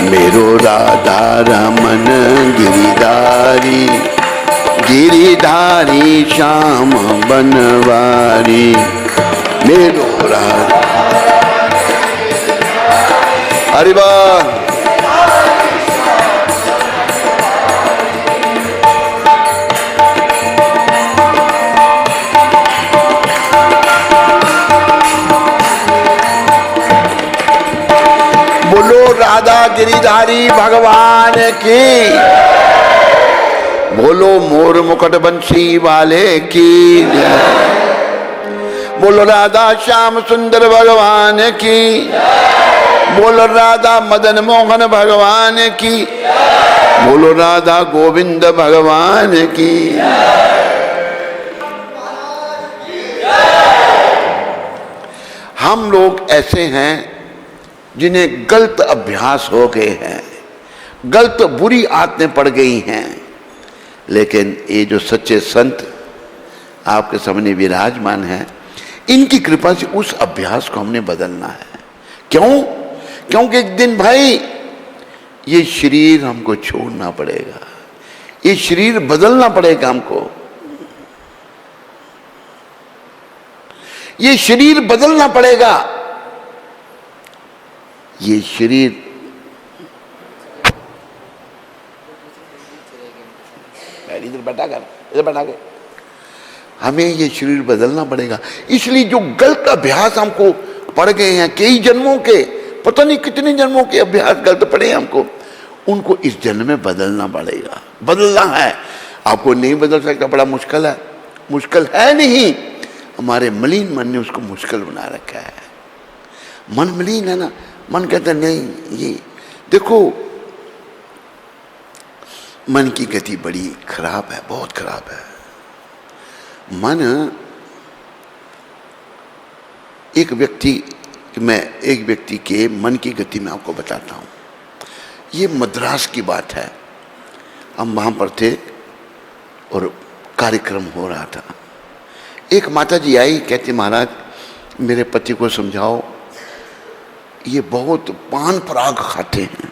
मेरो राधा रमन गिरिधारी, गिरिधारी श्याम बनवारी। मेरो राधा हरि बोल। बोलो राधा गिरिधारी भगवान की, बोलो मोर मुकुट बंसी वाले की जय। बोलो राधा श्याम सुंदर भगवान की, बोलो राधा मदन मोहन भगवान की, बोलो राधा गोविंद भगवान की। हम लोग ऐसे हैं जिन्हें गलत अभ्यास हो गए हैं, गलत बुरी आदतें पड़ गई हैं, लेकिन ये जो सच्चे संत आपके सामने विराजमान हैं, इनकी कृपा से उस अभ्यास को हमने बदलना है। क्यों? क्योंकि एक दिन भाई ये शरीर हमको छोड़ना पड़ेगा, ये शरीर बदलना पड़ेगा हमको, ये शरीर बदलना पड़ेगा। ये शरीर इधर बैठा कर, इधर बैठा के हमें ये शरीर बदलना पड़ेगा। इसलिए जो गलत अभ्यास हमको पड़ गए हैं, कई जन्मों के, पता नहीं कितने जन्मों के अभ्यास गलत पड़े हैं हमको, उनको इस जन्म में बदलना पड़ेगा। बदलना है, आपको नहीं बदल सकता, बड़ा मुश्किल है। मुश्किल है नहीं, हमारे मलिन मन ने उसको मुश्किल बना रखा है। मन मलिन है ना, मन कहता नहीं, ये देखो मन की गति बड़ी खराब है, बहुत खराब है। मन एक व्यक्ति के मन की गति में आपको बताता हूँ। ये मद्रास की बात है, हम वहाँ पर थे और कार्यक्रम हो रहा था। एक माता जी आई, कहती महाराज मेरे पति को समझाओ, ये बहुत पान पराग खाते हैं,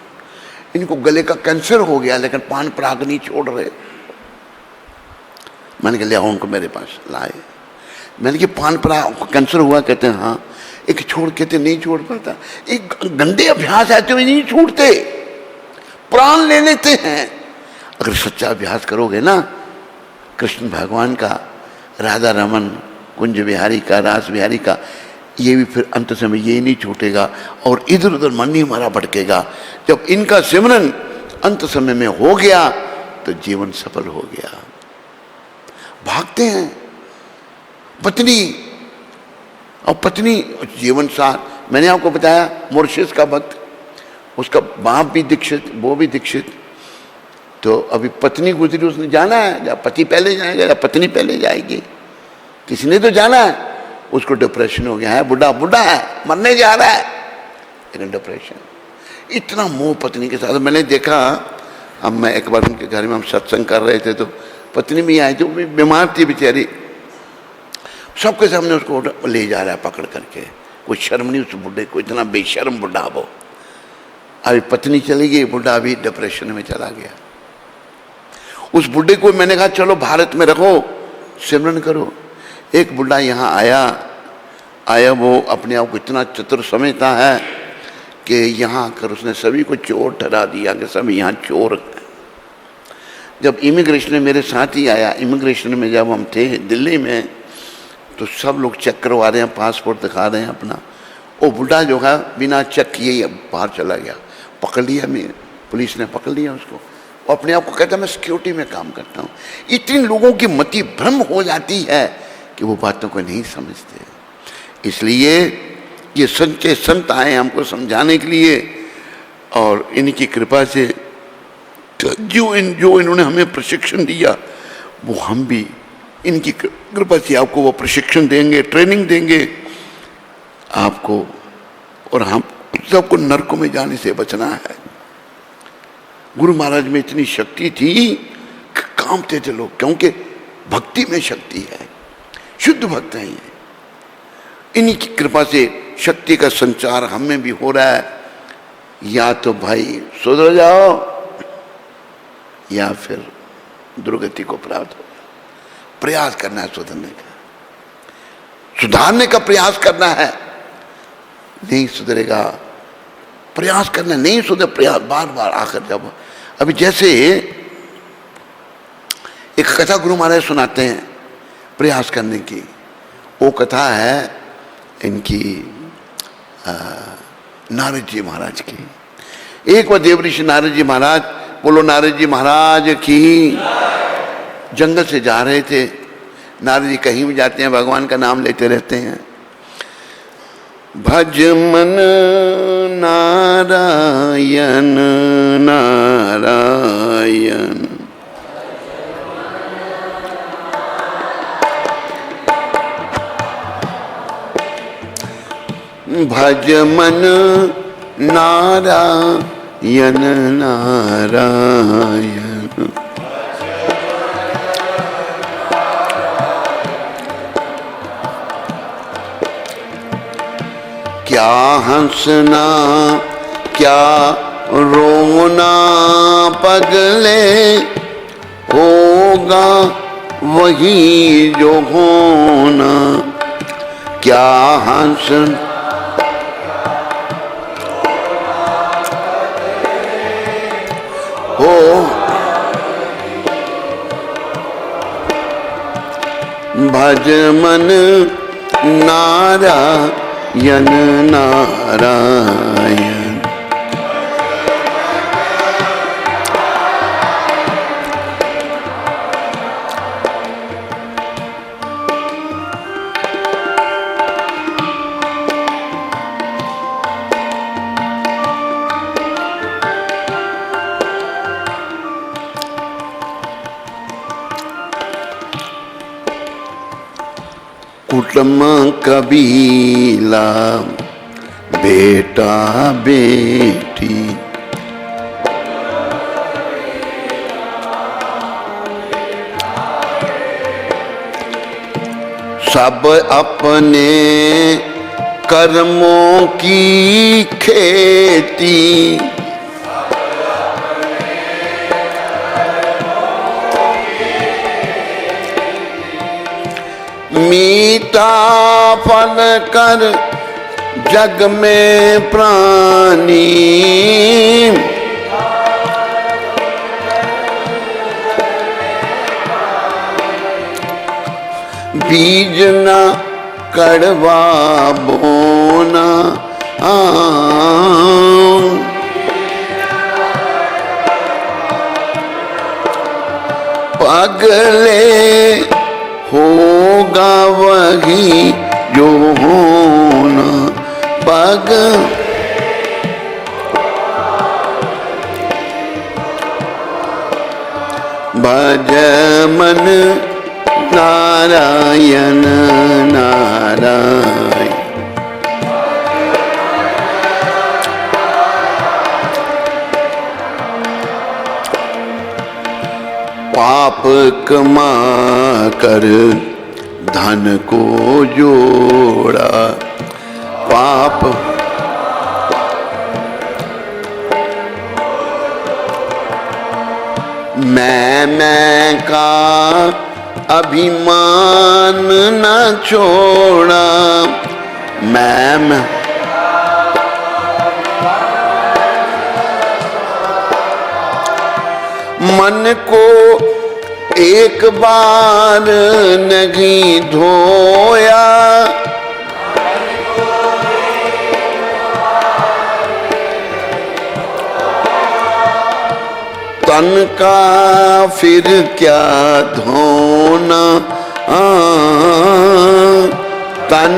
इनको गले का कैंसर हो गया लेकिन पान पराग नहीं छोड़ रहे। मैंने कहा ले आओ उनको मेरे पास, लाए। मैंने कहा पान पराग को कैंसर हुआ? कहते हैं हाँ। एक छोड़, कहते नहीं छोड़ पाता। एक गंदे अभ्यास है तो नहीं छूटते, प्राण ले लेते हैं। अगर सच्चा अभ्यास करोगे ना कृष्ण भगवान का, राधा रमन कुंज बिहारी का, रास बिहारी का, ये भी फिर अंत समय ये नहीं छूटेगा और इधर उधर मन नहीं हमारा भटकेगा। जब इनका सिमरन अंत समय में हो गया तो जीवन सफल हो गया। भागते हैं पत्नी और पत्नी जीवन साथ। मैंने आपको बताया मॉरिशस का भक्त, उसका बाप भी दीक्षित, वो भी दीक्षित। तो अभी पत्नी गुजरी, उसने जाना है, या पति पहले जाएगा या पत्नी पहले जाएगी, किसी ने तो जाना है। उसको डिप्रेशन हो गया है, बुढ़ा है, मरने जा रहा है, लेकिन डिप्रेशन, इतना मोह पत्नी के साथ। मैंने देखा, अब मैं एक बार उनके घर में हम सत्संग कर रहे थे तो पत्नी भी आई थी, वो भी बीमार थी बेचारी। सबके सामने उसको ले जा रहा है पकड़ करके, कोई शर्म नहीं उस बुढ़े को, इतना बेशर्म बुढ़ा वो। अभी पत्नी चली गई, बुढ़ा भी डिप्रेशन में चला गया। उस बुढ़े को मैंने कहा चलो भारत में रखो, सिमरन करो। एक बुढ़ा यहाँ आया, वो अपने आप को इतना चतुर समझता है कि यहाँ आकर उसने सभी को चोर ठहरा दिया कि सभी यहाँ चोर हैं। जब इमिग्रेशन में मेरे साथ ही आया, इमिग्रेशन में जब हम थे दिल्ली में, तो सब लोग चेक करवा रहे हैं, पासपोर्ट दिखा रहे हैं अपना। वो बुढ़ा जो है बिना चेक किए बाहर चला गया, पकड़ लिया, पुलिस ने पकड़ लिया उसको। वो अपने आप को कहता है मैं सिक्योरिटी में काम करता हूँ। इतने लोगों की मति भ्रम हो जाती है कि वो बातों को नहीं समझते। इसलिए ये सच्चे संत आए हमको समझाने के लिए, और इनकी कृपा से जो इन्होंने हमें प्रशिक्षण दिया वो हम भी इनकी कृपा से आपको वो प्रशिक्षण देंगे, ट्रेनिंग देंगे आपको, और हम सबको नरकों में जाने से बचना है। गुरु महाराज में इतनी शक्ति थी कि कांपते थे लोग, क्योंकि भक्ति में शक्ति है, शुद्ध भक्त हैं ये। इन्हीं की कृपा से शक्ति का संचार हम में भी हो रहा है। या तो भाई सुधर जाओ या फिर दुर्गति को प्राप्त हो। प्रयास करना है सुधरने का, सुधारने का प्रयास करना है। नहीं सुधरेगा, प्रयास करना, नहीं सुधर, प्रयास बार बार आकर जब अभी जैसे एक कथा गुरु महाराज सुनाते हैं प्रयास करने की, वो कथा है इनकी नारद जी महाराज की। एक बार देवऋषि नारद जी महाराज, बोलो नारद जी महाराज की, जंगल से जा रहे थे। नारद जी कहीं भी जाते हैं भगवान का नाम लेते रहते हैं। भज मन नारायण नारायण, भज मन नारायण नारायण, क्या हंसना क्या रोना पगले, होगा वही जो होना। क्या हंसना हो, भज मन नारायण नारायण, कुटुंब कबीला बेटा बेटी, सब अपने कर्मों की खेती, मीठा फल कर जग में प्राणी, बीज न कड़वा बोना, पगले होगा वही जो होना। पग भज मन नारायण नारायण, पाप कमा कर धन को जोड़ा, पाप मैं का अभिमान न छोड़ा, मैं मन को एक बार नहीं धोया, तन का फिर क्या धोना, तन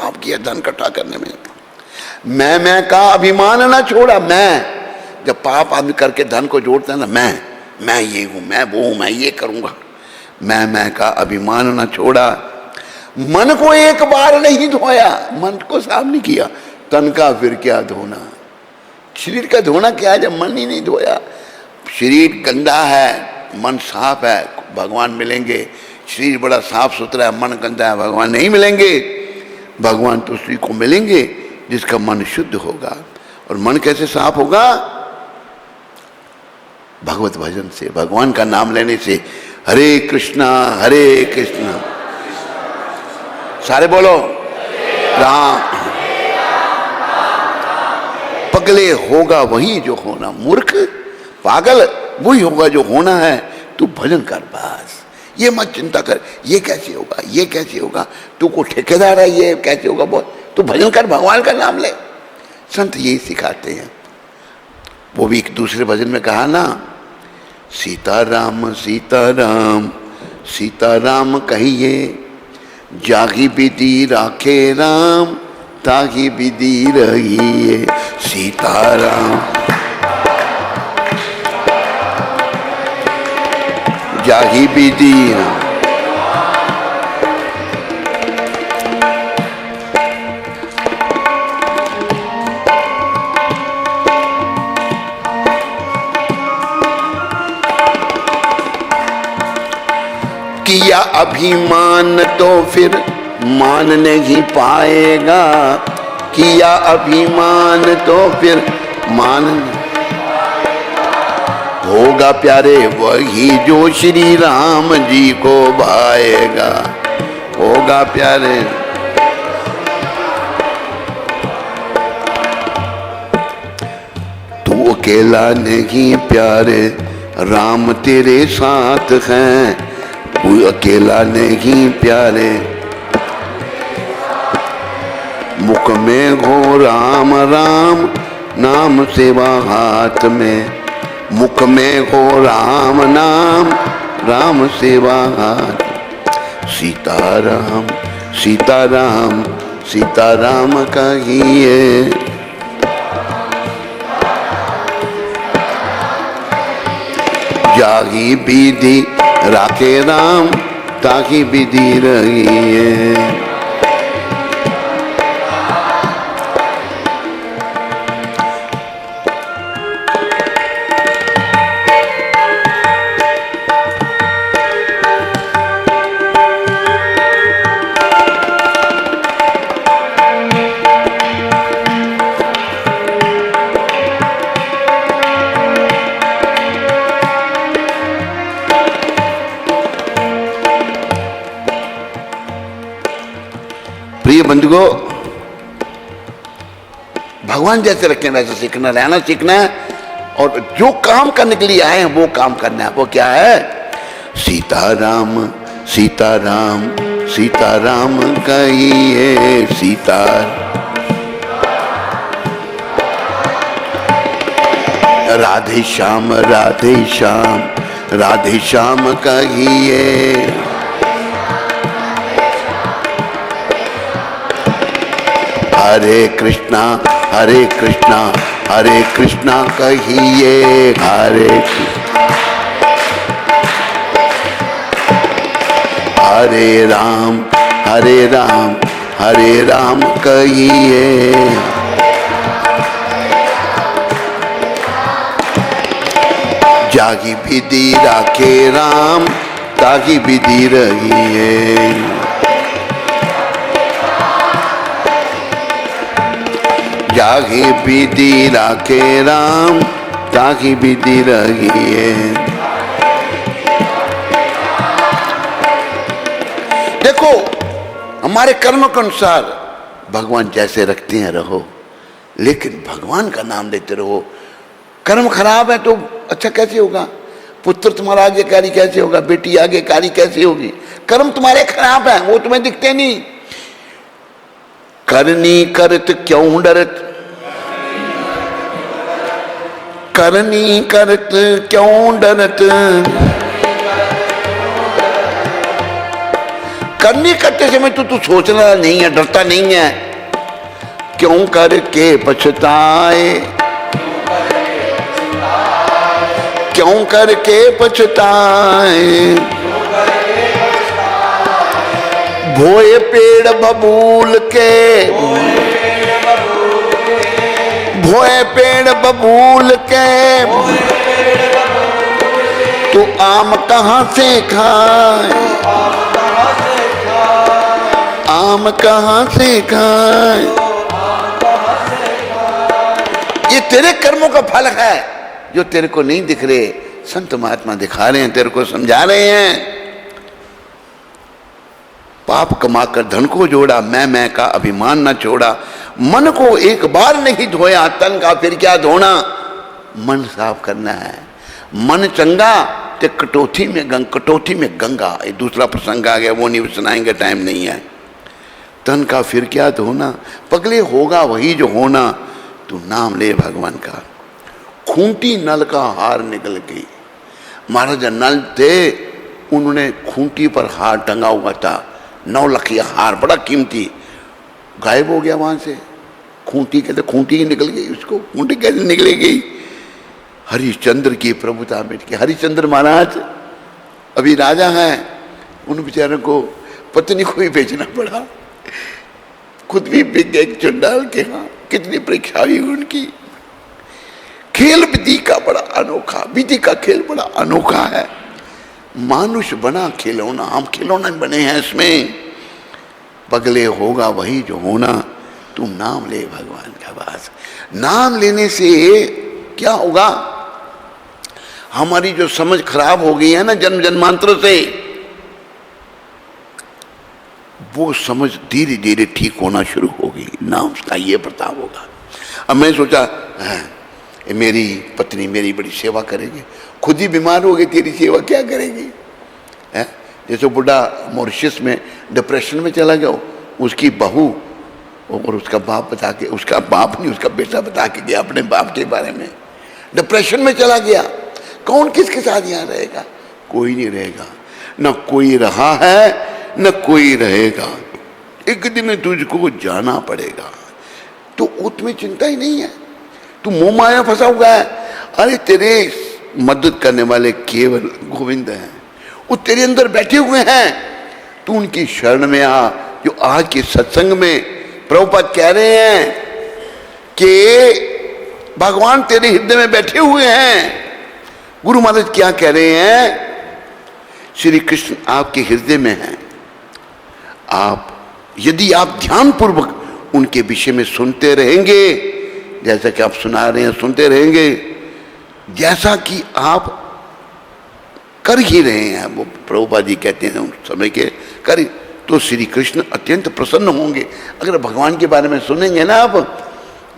पाप किया धन इकट्ठा करने में। मैं का अभिमान ना छोड़ा। मैं जब पाप आदमी करके धन को जोड़ता है ना, मैं ये हूं, मैं वो हूं, मैं ये करूंगा, मैं का अभिमान ना छोड़ा। मन को एक बार नहीं धोया, मन को साफ नहीं किया, तन का फिर क्या धोना। शरीर का धोना क्या है जब मन ही नहीं धोया। शरीर गंदा है, मन साफ है, भगवान मिलेंगे। शरीर बड़ा साफ सुथरा है, मन गंदा है, भगवान नहीं मिलेंगे। भगवान तो उसी को मिलेंगे जिसका मन शुद्ध होगा। और मन कैसे साफ होगा? भगवत भजन से, भगवान का नाम लेने से। हरे कृष्णा सारे बोलो राम। पगले होगा वही जो होना, मूर्ख पागल वही होगा जो होना है। तू भजन कर बस, ये मत चिंता कर ये कैसे होगा, ये कैसे होगा, तू को ठेकेदार है, ये कैसे होगा। बोल तू भजन कर, भगवान का नाम ले। संत यही सिखाते हैं। वो भी एक दूसरे भजन में कहा ना, सीताराम सीताराम सीताराम कहिए, जागी विधि राखे राम, तागी विधि रहिए। सीताराम जागी विधि राम। किया अभिमान तो फिर मान नहीं पाएगा, किया अभिमान तो फिर मान होगा प्यारे वही जो श्री राम जी को भाएगा। होगा प्यारे तू अकेला नहीं प्यारे, राम तेरे साथ हैं। तू अकेला नहीं प्यारे, मुख में हो राम राम, नाम सेवा हाथ में। मुख में हो राम नाम, राम सेवा हाथ। सीताराम सीताराम सीताराम कहिए, जागी विधि राखे राम, ताकि विधि रहिए। प्रिय बंधुओं, भगवान जैसे रखना वैसे सीखना, रहना सीखना है। और जो काम करने के लिए आए हैं वो काम करना है। वो क्या है? सीताराम सीताराम सीताराम कहिए। सीता राधे श्याम राधे श्याम राधे श्याम कहिए। हरे कृष्णा हरे कृष्णा कहिए। हरे राम हरे राम कहिए। जागी विधि राखे राम, तागी विधि रहिए। जागी विधि राखे राम, तागी विधि रहिए। देखो, हमारे कर्म के अनुसार भगवान जैसे रखते हैं रहो, लेकिन भगवान का नाम लेते रहो। कर्म खराब है तो अच्छा कैसे होगा? पुत्र तुम्हारा आज्ञाकारी कैसे होगा? बेटी आज्ञाकारी कैसे होगी? कर्म तुम्हारे खराब है, वो तुम्हें दिखते नहीं। करनी करत क्यों डरत, करनी करत क्यों डरत। करने करते समय तू सोच रहा नहीं है, डरता नहीं है, क्यों करके पछताए, क्यों करके पछताए, भोए पेड़ बबूल के, भोए पेड़ बबूल के, तू आम कहाँ से खाए, आम कहाँ से खाए। ये तेरे कर्मों का फल है जो तेरे को नहीं दिख रहे, संत महात्मा दिखा रहे हैं, तेरे को समझा रहे हैं। पाप कमाकर धन को जोड़ा, मैं का अभिमान न छोड़ा, मन को एक बार नहीं धोया, तन का फिर क्या धोना। मन साफ करना है, मन चंगा ते कटौती में गंगा। ये दूसरा प्रसंग आ गया, वो नहीं सुनाएंगे, टाइम नहीं है। तन का फिर क्या धोना, पगले होगा वही जो होना, तू नाम ले भगवान का। खूंटी नल का हार निकल गई। महाराजा नल थे, उन्होंने खूंटी पर हार टंगा हुआ था, 9 लखिया हार, बड़ा कीमती, गायब हो गया वहां से। खूंटी कहते खूंटी ही निकल गई, उसको खूंटी कैसे निकलेगी। हरिश्चंद्र की प्रभुता मिट के, हरिश्चंद्र महाराज अभी राजा हैं, उन बेचारों को पत्नी को भी बेचना पड़ा, खुद भी बिक गए चंडाल के। हाँ, कितनी परीक्षा हुई उनकी। खेल विधि का बड़ा अनोखा, विधि का खेल बड़ा अनोखा है। मानुष बना खिलौना, हम खिलौना बने हैं इसमें। पगले होगा वही जो होना, तू नाम ले भगवान का। बस नाम लेने से क्या होगा, हमारी जो समझ खराब हो गई है ना जन्म जन्मांतर से, वो समझ धीरे धीरे ठीक होना शुरू होगी। नाम का ये प्रताप होगा। अब मैं सोचा मेरी पत्नी मेरी बड़ी सेवा करेगी, खुद ही बीमार हो गई, तेरी सेवा क्या करेगी। है जैसे बुढ़ा मॉरिशस में डिप्रेशन में चला गया, उसकी बहू और उसका बाप बता के, उसका बाप नहीं उसका बेटा बता के गया अपने बाप के बारे में, डिप्रेशन में चला गया। कौन किसके साथ यहाँ रहेगा, कोई नहीं रहेगा, न कोई रहा है न कोई रहेगा। एक दिन तुझको जाना पड़ेगा। तो उसमें चिंता ही नहीं है, तू मोह माया फंसा हुआ है। अरे तेरे मदद करने वाले केवल गोविंद हैं, वो तेरे अंदर बैठे हुए हैं, तू उनकी शरण में आ। जो आज के सत्संग में प्रभुपाद कह रहे हैं कि भगवान तेरे हृदय में बैठे हुए हैं। गुरु महाराज क्या कह रहे हैं, श्री कृष्ण आपके हृदय में हैं। आप यदि आप ध्यान पूर्वक उनके विषय में सुनते रहेंगे, जैसा कि आप सुना रहे हैं, सुनते रहेंगे, जैसा कि आप कर ही रहे हैं, वो प्रभुपाद जी कहते हैं उस समय के कर, तो श्री कृष्ण अत्यंत प्रसन्न होंगे। अगर भगवान के बारे में सुनेंगे ना आप,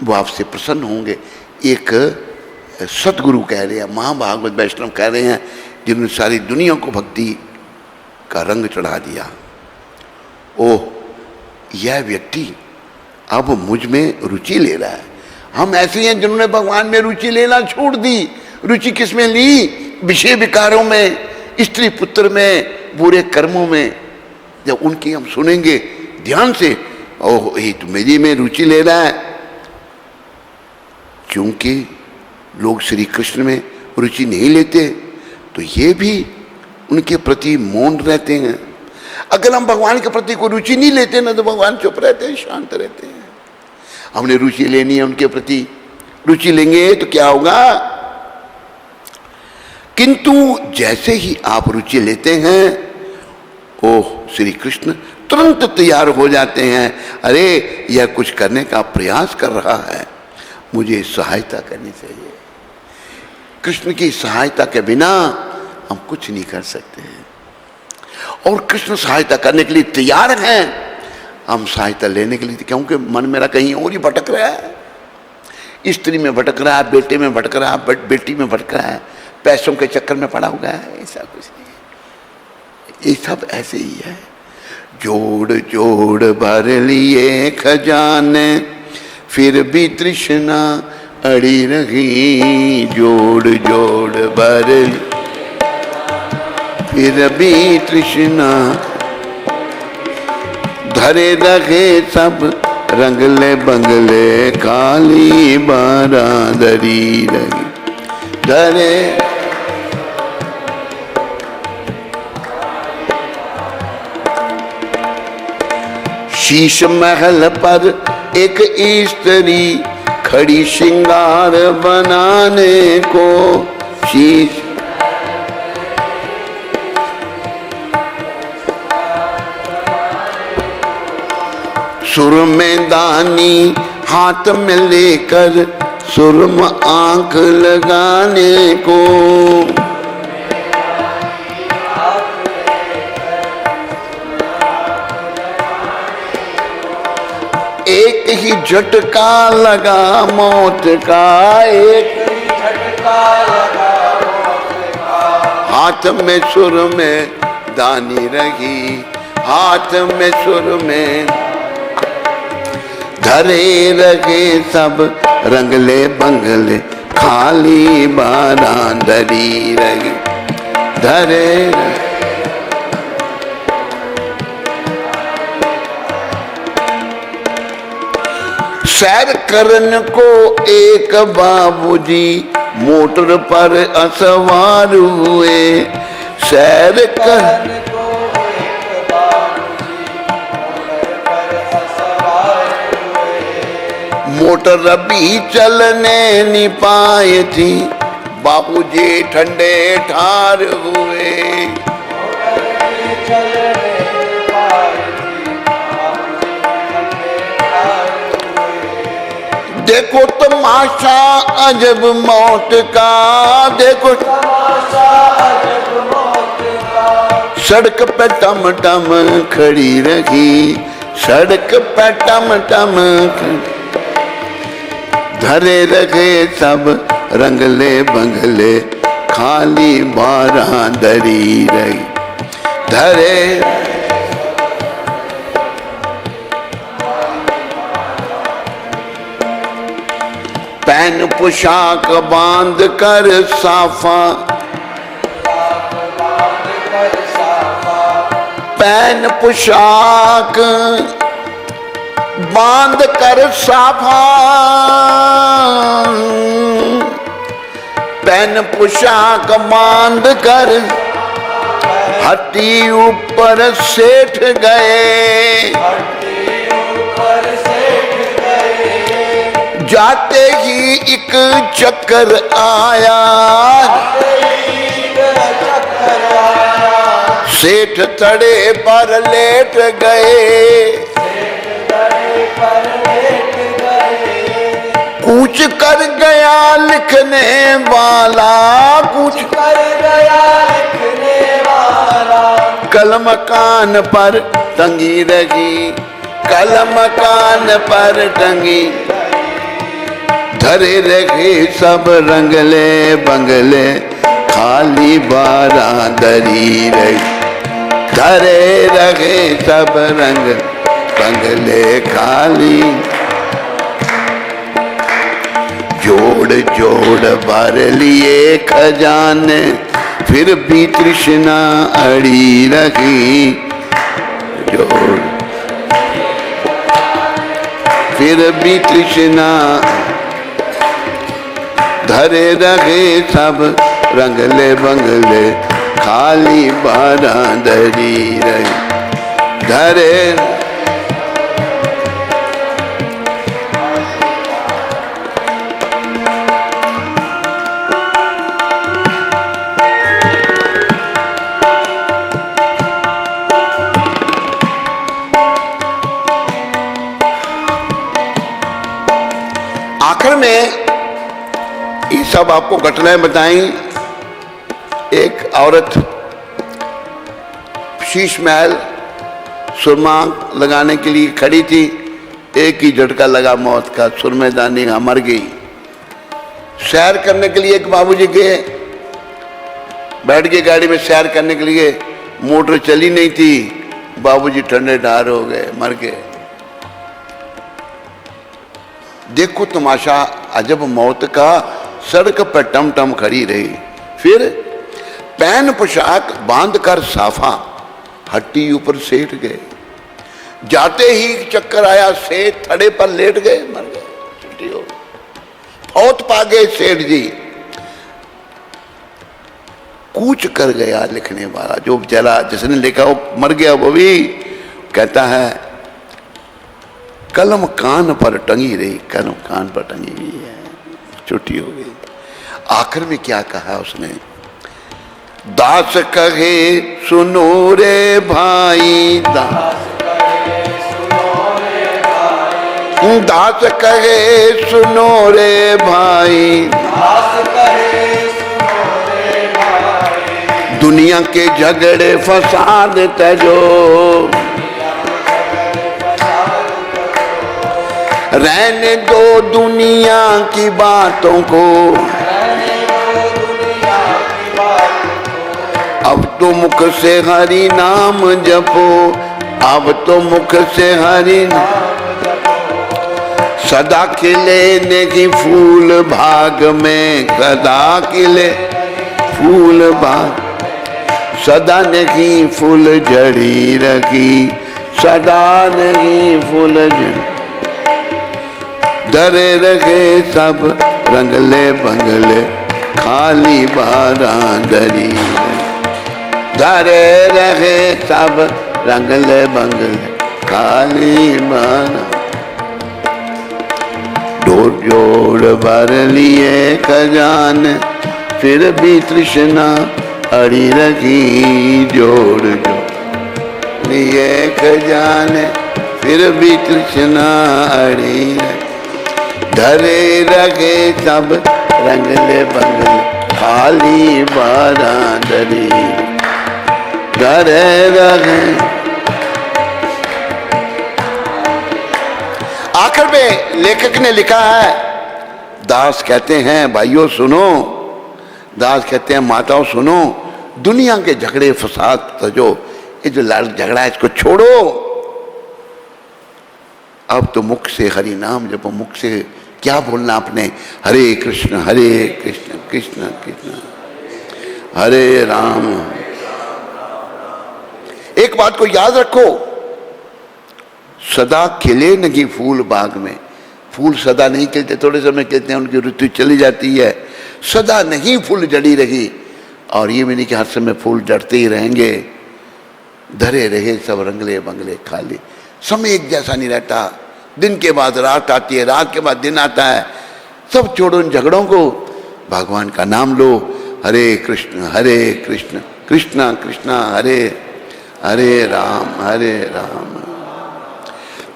वो आपसे प्रसन्न होंगे। एक सतगुरु कह रहे हैं, महाभागवत वैष्णव कह रहे हैं, जिन्होंने सारी दुनिया को भक्ति का रंग चढ़ा दिया। ओह, यह व्यक्ति अब मुझ में रुचि ले रहा है। हम ऐसे हैं जिन्होंने भगवान में रुचि लेना छोड़ दी। रुचि किस में ली, विषय विकारों में, स्त्री पुत्र में, बुरे कर्मों में। जब उनकी हम सुनेंगे ध्यान से, ओह ये तो मेरी में रुचि ले रहा है। क्योंकि लोग श्री कृष्ण में रुचि नहीं लेते, तो ये भी उनके प्रति मौन रहते हैं। अगर हम भगवान के प्रति कोई रुचि नहीं लेते ना, तो भगवान चुप रहते हैं, शांत रहते हैं। हमने रुचि लेनी है उनके प्रति, रुचि लेंगे तो क्या होगा। किंतु जैसे ही आप रुचि लेते हैं, ओह श्री कृष्ण तुरंत तैयार हो जाते हैं। अरे यह कुछ करने का प्रयास कर रहा है, मुझे सहायता करनी चाहिए। कृष्ण की सहायता के बिना हम कुछ नहीं कर सकते हैं, और कृष्ण सहायता करने के लिए तैयार हैं। हम सहायता लेने के लिए, क्योंकि मन मेरा कहीं और ही भटक रहा है। स्त्री में भटक रहा है, बेटे में भटक रहा है, बेटी में भटक रहा है, पैसों के चक्कर में पड़ा हुआ है। ऐसा कुछ नहीं, ये सब ऐसे ही है। जोड़ जोड़ भर लिए खजाने, फिर भी तृष्णा अड़ी रही। जोड़ जोड़ भर फिर भी तृष्णा, धरे रखे सब रंगले बंगले काली बारादरी रही धरे शीश महल पर एक स्त्री खड़ी श्रृंगार बनाने को शीश सुर में दानी हाथ में लेकर सुरम आंख लगाने को एक ही झटका लगा मौत का एक ही झटका लगा मौत का हाथ में सुर में दानी रही हाथ में सुर में धरे रखे सब रंगले बंगले खाली बारादरी रही धरे सैर करन को एक बाबूजी मोटर पर असवार हुए सैर कर मोटर अभी चलने नहीं पाए थी बाबूजी ठंडे ठार हुए देखो तमाशा अजब मौत का देखो तमाशा अजब मौत का सड़क पे टम टम खड़ी रही सड़क पे टम टम धरे रखे सब रंगले बंगले खाली बारादरी रही धरे पैन पोशाक बांध कर साफा पैन पोशाक बांध कर साफा पैन पोशाक बांध कर हट्टी ऊपर सेठ गए जाते ही एक चक्कर आया सेठ तड़े पर लेट गए कूच कर गया लिखने वाला कूच कर गया लिखने वाला कलम कान पर टंगी रही कलम कान पर टंगी धरे रखे सब रंगले बंगले खाली बारादरी रही धरे रखे सब रंग बंगले खाली जोड़ जोड़ भर लिए खजाने फिर भी तृष्णा अड़ी रखी जोड़ फिर भी तृष्णा धरे रखे सब रंगले बंगले खाली बारादरी रही धरे आखिर में ये सब आपको घटनाएं बताई। एक औरत शीश महल सुरमा लगाने के लिए खड़ी थी, एक ही झटका लगा मौत का, सुरमेदानी मर गई। सैर करने के लिए एक बाबूजी गए, बैठ गए गाड़ी में सैर करने के लिए, मोटर चली नहीं थी, बाबूजी ठंडे ढार हो गए, मर गए। देखो तमाशा अजब मौत का, सड़क पर टम टम खड़ी रही। फिर पैन पोशाक बांध कर साफा हट्टी ऊपर सेठ गए, जाते ही चक्कर आया, सेठ थड़े पर लेट गए, मर गए, छुट्टी हो गई। फौत पा गए सेठ जी। कूच कर गया लिखने वाला, जो बेचारा जिसने लिखा वो मर गया। वो भी कहता है कलम कान पर टंगी रही, कलम कान पर टंगी हुई है, छुट्टी हो गई। आखिर में क्या कहा उसने? दास कहे सुनो रे भाई, दास कहे सुनो रे भाई, दुनिया के झगड़े फसाद तजो, रहने दो दुनिया की बातों को, अब तो मुख से हरि नाम जपो, अब तो मुख से हरि सदा खिले नेकी फूल भाग में, सदा खिले फूल भाग, सदा नहीं फूल जड़ी रखी, सदा नहीं फूल जड़ी, डरे रखे सब रंगले बंगले, खाली बारादरी, डरे रखे सब रंगले बंगले, खाली बारा। जोड़ जोड़ भर लिए खजान, फिर भी तृष्णा अड़ी रखी, जोड़ जोड़ लिए खजान, फिर भी तृष्णा अड़ी रखी, धरे रखे सब रंगले बंगले, खाली बारादरी, धरे रखे। आखिर में लेखक ने लिखा है, दास कहते हैं भाइयों सुनो, दास कहते हैं माताओं सुनो, दुनिया के झगड़े फसाद तजो, ये जो झगड़ा है इसको छोड़ो, अब तो मुख से हरि नाम जपो। मुख से क्या बोलना आपने? हरे कृष्ण कृष्ण कृष्ण हरे राम। एक बात को याद रखो, सदा खिले नहीं फूल बाग में, फूल सदा नहीं खिलते, थोड़े समय खिलते हैं, उनकी ऋतु चली जाती है। सदा नहीं फूल जड़ी रही, और ये भी नहीं कि हर समय फूल जड़ते ही रहेंगे, धरे रहे सब रंगले बंगले, खाली। समय एक जैसा नहीं रहता, दिन के बाद रात आती है, रात के बाद दिन आता है। सब छोड़ो इन झगड़ों को, भगवान का नाम लो, हरे कृष्ण कृष्ण कृष्ण हरे हरे राम।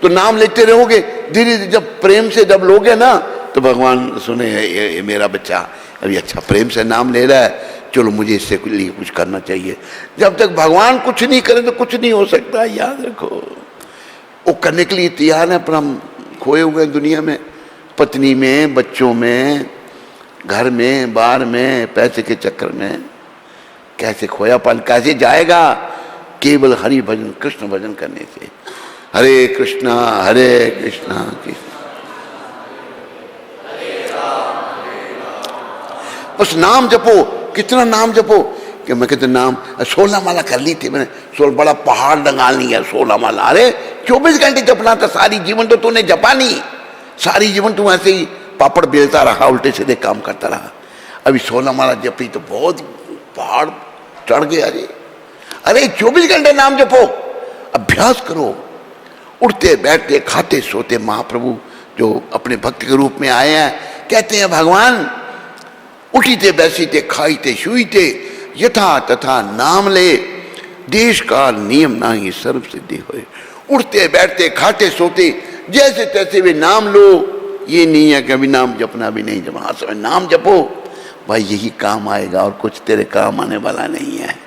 तो नाम लेते रहोगे, धीरे धीरे जब प्रेम से जब लोगे ना, तो भगवान सुने ये मेरा बच्चा अभी अच्छा प्रेम से नाम ले रहा है, चलो मुझे इससे लिए कुछ करना चाहिए। जब तक भगवान कुछ नहीं करे तो कुछ नहीं हो सकता, याद रखो। वो करने के लिए तैयार है, पर हम खोए हुए हैं दुनिया में, पत्नी में, बच्चों में, घर में, बाहर में, पैसे के चक्कर में। कैसे खोयापन कैसे जाएगा? केवल हरि भजन कृष्ण भजन करने से। हरे कृष्णा कृष्ण बस नाम जपो। कितना नाम जपो कि मैं कहते नाम 16 माला कर ली थी मैंने, 16 बड़ा पहाड़ लगा लिया 16 माला। अरे 24 घंटे जपना था, सारी जीवन तो तूने जपा नहीं, सारी जीवन तू ऐसे ही पापड़ बेलता रहा, उल्टे सीधे काम करता रहा। अभी 16 माला जपी तो बहुत पहाड़ चढ़ गया जी। अरे 24 घंटे नाम जपो, अभ्यास करो, उठते बैठते खाते सोते महाप्रभु जो अपने भक्त के रूप में आए हैं कहते हैं भगवान उठीते बैसीते खाईते शुईते यथा तथा नाम ले, देश का नियम ना ही सर्व सिद्धि होए। उठते बैठते खाते सोते जैसे तैसे भी नाम लो, ये नहीं है कि अभी नाम जपना भी नहीं जपना, समय नाम जपो भाई, यही काम आएगा और कुछ तेरे काम आने वाला नहीं है।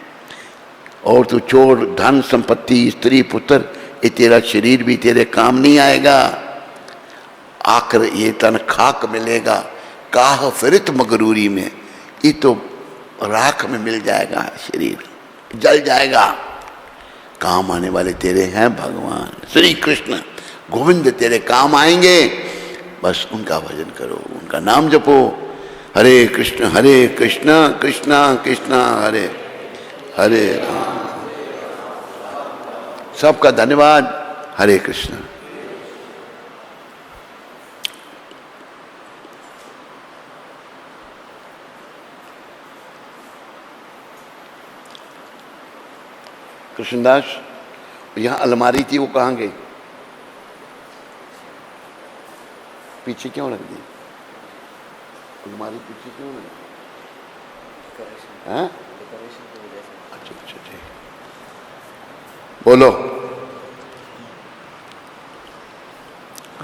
और तू चोर धन संपत्ति स्त्री पुत्र ये तेरा शरीर भी तेरे काम नहीं आएगा। आखिर ये तन खाक मिलेगा, काह फिरित मगरूरी में, ये तो राख में मिल जाएगा, शरीर जल जाएगा। काम आने वाले तेरे हैं भगवान श्री कृष्ण गोविंद, तेरे काम आएंगे, बस उनका भजन करो, उनका नाम जपो। हरे कृष्ण कृष्ण कृष्ण हरे हरे राम। सबका धन्यवाद। हरे कृष्ण। कृष्णदास, यहाँ अलमारी थी, वो कहाँ गई? पीछे क्यों रख दी? अलमारी पीछे क्यों रख दी? हाँ? डेकोरेशन की वजह से। अच्छा अच्छा ठीक, बोलो।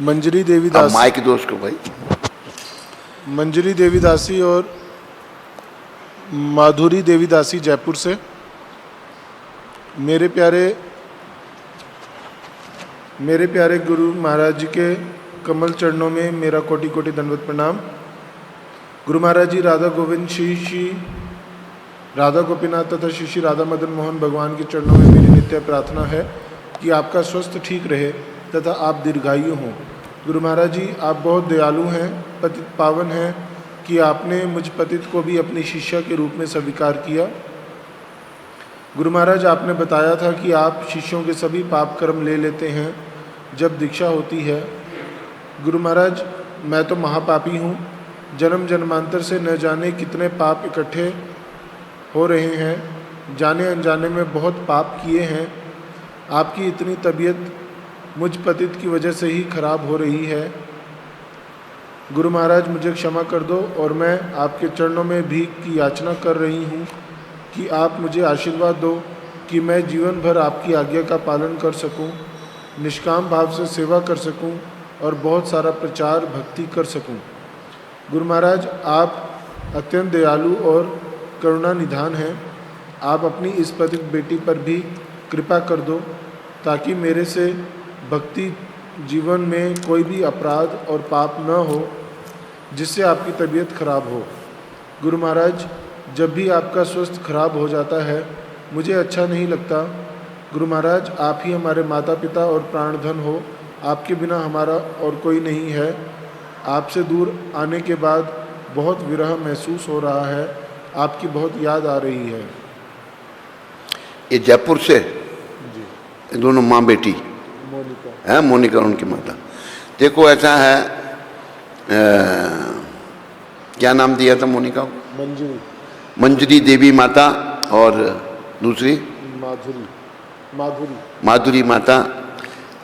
मंजरी देवी अब दासी, माइक दो उसको भाई। मंजरी देवी दासी और माधुरी देवी दासी, जयपुर से। मेरे प्यारे गुरु महाराज जी के कमल चरणों में मेरा कोटि कोटि दंडवत प्रणाम। गुरु महाराज जी, राधा गोविंद श्री राधा गोपीनाथ तथा श्री राधा मदन मोहन भगवान के चरणों में मेरी नित्य प्रार्थना है कि आपका स्वास्थ्य ठीक रहे तथा आप दीर्घायु हों। गुरु महाराज जी, आप बहुत दयालु हैं, पतित पावन हैं कि आपने मुझ पतित को भी अपनी शिष्या के रूप में स्वीकार किया। गुरु महाराज, आपने बताया था कि आप शिष्यों के सभी पाप कर्म ले लेते हैं जब दीक्षा होती है। गुरु महाराज, मैं तो महापापी हूँ। जन्म जन्मांतर से न जाने कितने पाप इकट्ठे हो रहे हैं, जाने अनजाने में बहुत पाप किए हैं। आपकी इतनी तबीयत मुझ पतित की वजह से ही खराब हो रही है। गुरु महाराज, मुझे क्षमा कर दो और मैं आपके चरणों में भीख की याचना कर रही हूँ कि आप मुझे आशीर्वाद दो कि मैं जीवन भर आपकी आज्ञा का पालन कर सकूं, निष्काम भाव से सेवा कर सकूं और बहुत सारा प्रचार भक्ति कर सकूं। गुरु महाराज, आप अत्यंत दयालु और करुणा निधान हैं। आप अपनी इस पतित बेटी पर भी कृपा कर दो ताकि मेरे से भक्ति जीवन में कोई भी अपराध और पाप न हो जिससे आपकी तबीयत खराब हो। गुरु महाराज, जब भी आपका स्वास्थ्य खराब हो जाता है मुझे अच्छा नहीं लगता। गुरु महाराज, आप ही हमारे माता पिता और प्राणधन हो, आपके बिना हमारा और कोई नहीं है। आपसे दूर आने के बाद बहुत विरह महसूस हो रहा है, आपकी बहुत याद आ रही है। ये जयपुर से जी, दोनों माँ बेटी मोनिका। है, मोनिका उनकी माता। देखो ऐसा है, क्या नाम दिया था मोनिका को? मंजरी, मंजरी देवी माता और दूसरी माधुरी माता।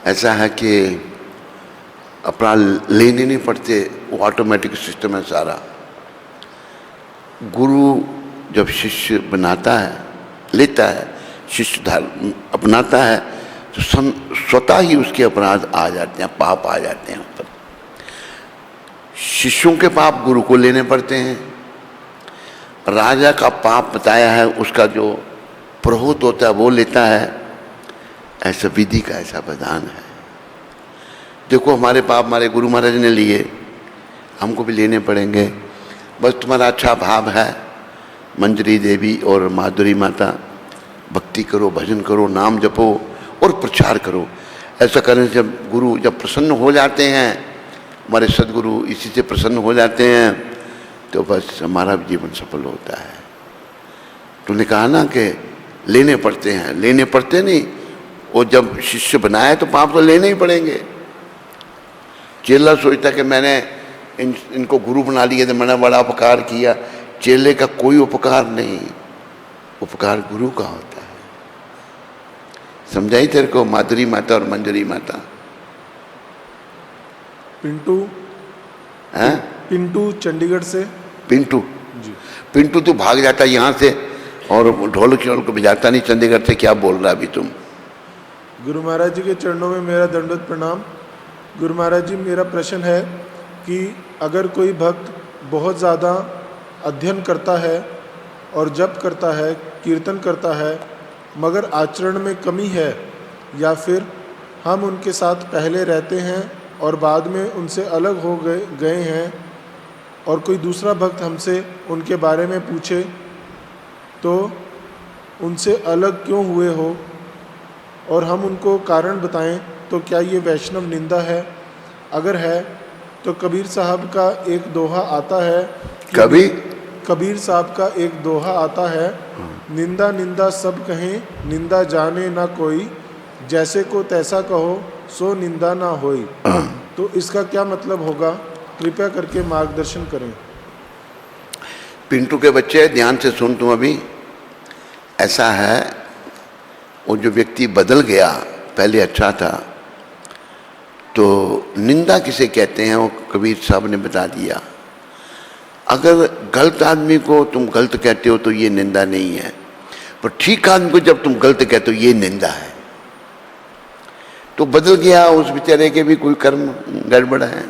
ऐसा है कि अपना लेने नहीं पड़ते, वो ऑटोमेटिक सिस्टम है सारा। गुरु जब शिष्य बनाता है, लेता है, शिष्य धर्म अपनाता है तो स्वतः ही उसके अपराध आ जाते हैं, पाप आ जाते हैं ऊपर। शिष्यों के पाप गुरु को लेने पड़ते हैं। राजा का पाप बताया है, उसका जो पुरोहित होता है वो लेता है। ऐसा विधि का ऐसा विधान है। देखो हमारे पाप हमारे गुरु महाराज ने लिए, हमको भी लेने पड़ेंगे। बस तुम्हारा अच्छा भाव है, मंजरी देवी और माधुरी माता, भक्ति करो, भजन करो, नाम जपो और प्रचार करो। ऐसा करने से जब गुरु जब प्रसन्न हो जाते हैं, हमारे सदगुरु इसी से प्रसन्न हो जाते हैं, तो बस हमारा जीवन सफल होता है। तूने कहा ना कि लेने पड़ते हैं, लेने पड़ते नहीं। वो जब शिष्य बनाए तो पाप तो लेने ही पड़ेंगे। चेला सोचता कि मैंने इनको गुरु बना लिया तो मैंने बड़ा उपकार किया। चेले का कोई उपकार नहीं, उपकार गुरु का होता है। समझाई तेरे को माधुरी माता और मंजरी माता? पिंटू हैं? पिंटू चंडीगढ़ से। पिंटू जी, पिंटू तो भाग जाता यहाँ से और ढोलक शोल को बजाता नहीं चंडीगढ़ से। क्या बोल रहा अभी तुम? गुरु महाराज जी के चरणों में मेरा दंडवत प्रणाम। गुरु महाराज जी, मेरा प्रश्न है कि अगर कोई भक्त बहुत ज़्यादा अध्ययन करता है और जप करता है, कीर्तन करता है, मगर आचरण में कमी है, या फिर हम उनके साथ पहले रहते हैं और बाद में उनसे अलग हो गए हैं और कोई दूसरा भक्त हमसे उनके बारे में पूछे तो उनसे अलग क्यों हुए हो और हम उनको कारण बताएं, तो क्या ये वैष्णव निंदा है? अगर है तो कबीर साहब का एक दोहा आता है कि कबीर साहब का एक दोहा आता है, निंदा निंदा सब कहें, निंदा जाने ना कोई, जैसे को तैसा कहो, सो निंदा ना होई। तो इसका क्या मतलब होगा, कृपया करके मार्गदर्शन करें। पिंटू के बच्चे ध्यान से सुन तुम अभी। ऐसा है, वो जो व्यक्ति बदल गया, पहले अच्छा था, तो निंदा किसे कहते हैं वो कबीर साहब ने बता दिया। अगर गलत आदमी को तुम गलत कहते हो तो ये निंदा नहीं है, पर ठीक आदमी को जब तुम गलत कहते हो ये निंदा है। तो बदल गया, उस बेचारे के भी कोई कर्म गड़बड़ है।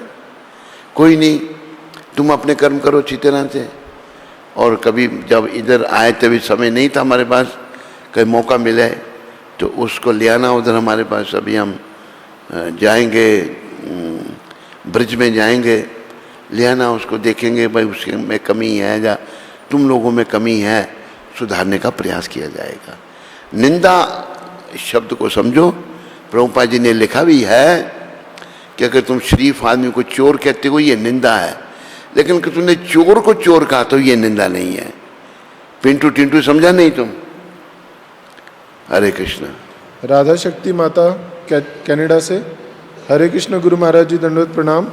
कोई नहीं, तुम अपने कर्म करो अच्छी तरह से। और कभी जब इधर आए तभी समय नहीं था हमारे पास, कहीं मौका मिले तो उसको ले आना उधर हमारे पास। अभी हम जाएंगे, ब्रिज में जाएंगे, ले आना उसको, देखेंगे भाई उसके में कमी है या तुम लोगों में कमी है, सुधारने का प्रयास किया जाएगा। निंदा शब्द को समझो, प्रभुपाद जी ने लिखा भी है कि अगर तुम शरीफ आदमी को चोर कहते हो ये निंदा है, लेकिन कि तुमने चोर को चोर कहा तो ये निंदा नहीं है। पिंटू टिंटू समझा नहीं तुम? हरे कृष्ण। राधा शक्ति माता कनाडा से, हरे कृष्ण गुरु महाराज जी, दंडवत प्रणाम।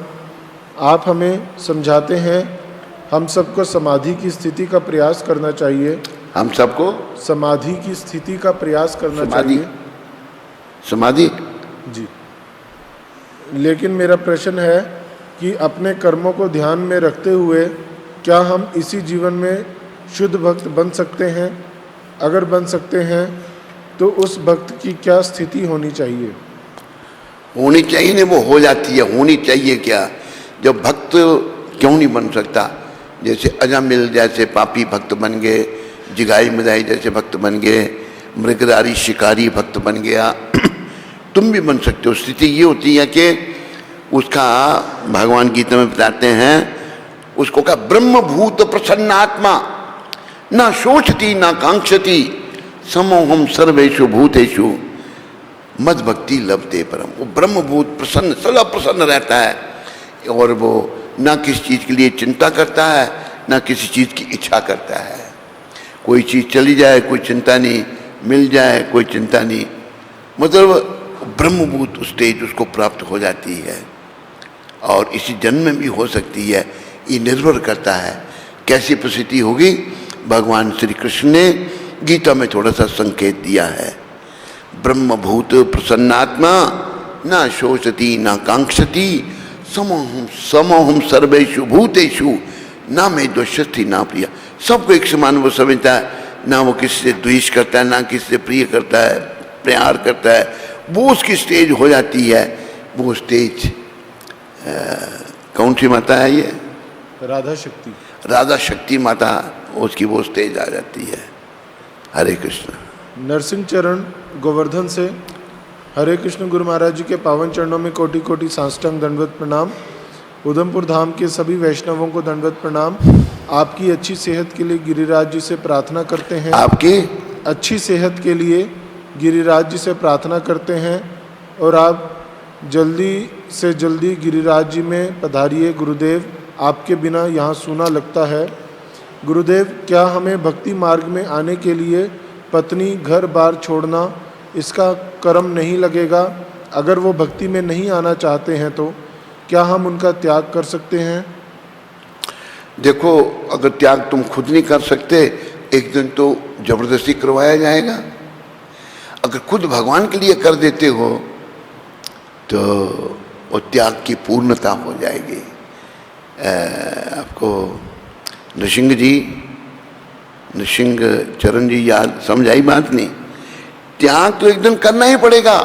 आप हमें समझाते हैं हम सबको समाधि की स्थिति का प्रयास करना चाहिए। हम सबको समाधि की स्थिति का प्रयास करना समाधि चाहिए। समाधि जी, लेकिन मेरा प्रश्न है कि अपने कर्मों को ध्यान में रखते हुए क्या हम इसी जीवन में शुद्ध भक्त बन सकते हैं? अगर बन सकते हैं तो उस भक्त की क्या स्थिति होनी चाहिए? होनी चाहिए नहीं, वो हो जाती है। होनी चाहिए क्या? जब भक्त क्यों नहीं बन सकता? जैसे अजामिल जैसे पापी भक्त बन गए, जिगाई मदाई जैसे भक्त बन गए, मृगधारी शिकारी भक्त बन गया, तुम भी बन सकते हो। स्थिति ये होती है कि उसका भगवान गीता में बताते हैं, उसको क्या ब्रह्मभूत प्रसन्नात्मा ना शोचती ना कांक्षती समोहम सर्वेषु भूतेषु मद भक्ति लभते परम। वो ब्रह्मभूत प्रसन्न, सदा प्रसन्न रहता है और वो ना किसी चीज़ के लिए चिंता करता है, ना किसी चीज़ की इच्छा करता है। कोई चीज़ चली जाए कोई चिंता नहीं, मिल जाए कोई चिंता नहीं, मतलब ब्रह्मभूत स्टेज उसको प्राप्त हो जाती है। और इसी जन्म में भी हो सकती है, ये निर्भर करता है कैसी परिस्थिति होगी। भगवान श्री कृष्ण ने गीता में थोड़ा सा संकेत दिया है, ब्रह्मभूत प्रसन्नात्मा ना शोचती ना कांक्षती समोहम सर्वेषु भूतेषु ना में द्वेषति ना प्रिय। सबको एक समान वो समझता है, ना वो किसी से द्वेष करता है ना किसी से प्रिय करता है, प्यार करता है। वो उसकी स्टेज हो जाती है। वो स्टेज कौन सी माता है ये? राधा शक्ति। राधा शक्ति माता, उसकी वो स्टेज आ जाती है। हरे कृष्ण। नरसिंह चरण गोवर्धन से, हरे कृष्ण गुरु महाराज जी के पावन चरणों में कोटि कोटि साष्टांग दंडवत प्रणाम। उधमपुर धाम के सभी वैष्णवों को दंडवत प्रणाम। आपकी अच्छी सेहत के लिए गिरिराज जी से प्रार्थना करते हैं। आपकी अच्छी सेहत के लिए गिरिराज जी से प्रार्थना करते हैं और आप जल्दी से जल्दी गिरिराज जी में पधारिए गुरुदेव, आपके बिना यहाँ सूना लगता है। गुरुदेव, क्या हमें भक्ति मार्ग में आने के लिए पत्नी घर बार छोड़ना इसका कर्म नहीं लगेगा? अगर वो भक्ति में नहीं आना चाहते हैं तो क्या हम उनका त्याग कर सकते हैं? देखो, अगर त्याग तुम खुद नहीं कर सकते, एक दिन तो जबरदस्ती करवाया जाएगा। अगर खुद भगवान के लिए कर देते हो तो वो त्याग की पूर्णता हो जाएगी। आपको नृसिंह चरण जी याद समझ आई बात? नहीं, त्याग तो एक दिन करना ही पड़ेगा।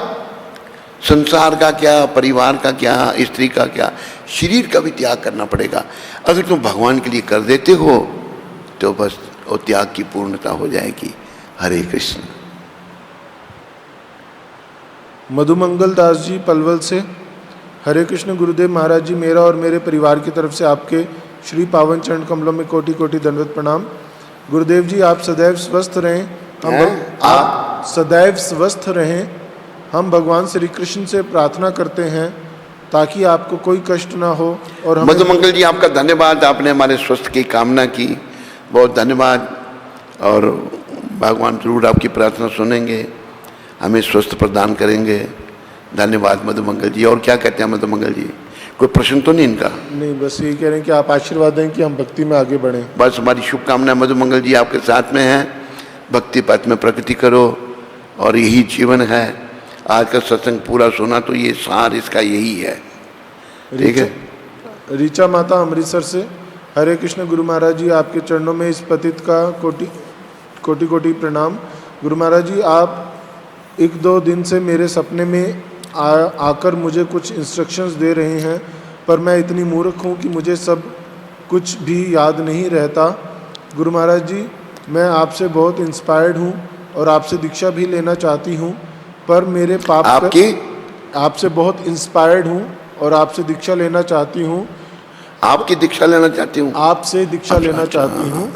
संसार का क्या, परिवार का क्या, स्त्री का क्या, शरीर का भी त्याग करना पड़ेगा। अगर तुम भगवान के लिए कर देते हो तो बस वो त्याग की पूर्णता हो जाएगी। हरे कृष्ण। मधुमंगल दास जी पलवल से, हरे कृष्ण गुरुदेव महाराज जी, मेरा और मेरे परिवार की तरफ से आपके श्री पावन चरण कमलों में कोटि कोटि दंडवत प्रणाम। गुरुदेव जी, आप सदैव स्वस्थ रहें। आप सदैव स्वस्थ रहें। हम भगवान श्री कृष्ण से प्रार्थना करते हैं ताकि आपको कोई कष्ट ना हो। और मधुमंगल जी, आपका धन्यवाद, आपने हमारे स्वस्थ की कामना की, बहुत धन्यवाद। और भगवान जरूर आपकी प्रार्थना सुनेंगे, हमें स्वस्थ प्रदान करेंगे। धन्यवाद मधुमंगल जी। और क्या कहते हैं मधुमंगल जी, कोई प्रश्न तो नहीं इनका? नहीं, बस यही कह रहे हैं कि आप आशीर्वाद दें कि हम भक्ति में आगे बढ़ें। बस हमारी शुभकामनाएं मधुमंगल जी आपके साथ में हैं। भक्ति पथ में प्रगति करो और यही जीवन है। आज का सत्संग पूरा सुना तो ये सार इसका यही है। ठीक है। ऋचा माता अमृतसर से, हरे कृष्ण गुरु महाराज जी, आपके चरणों में इस पतित का कोटि कोटि कोटि प्रणाम। गुरु महाराज जी, आप 1-2 दिन से मेरे सपने में आकर मुझे कुछ इंस्ट्रक्शंस दे रहे हैं, पर मैं इतनी मूर्ख हूँ कि मुझे सब कुछ भी याद नहीं रहता। गुरु महाराज जी, मैं आपसे बहुत इंस्पायर्ड हूँ और आपसे दीक्षा भी लेना चाहती हूँ, पर मेरे पाप आपसे बहुत इंस्पायर्ड हूँ और आपसे दीक्षा लेना चाहती हूँ। आपकी दीक्षा लेना चाहती हूँ? आपसे दीक्षा लेना चाहती हूँ,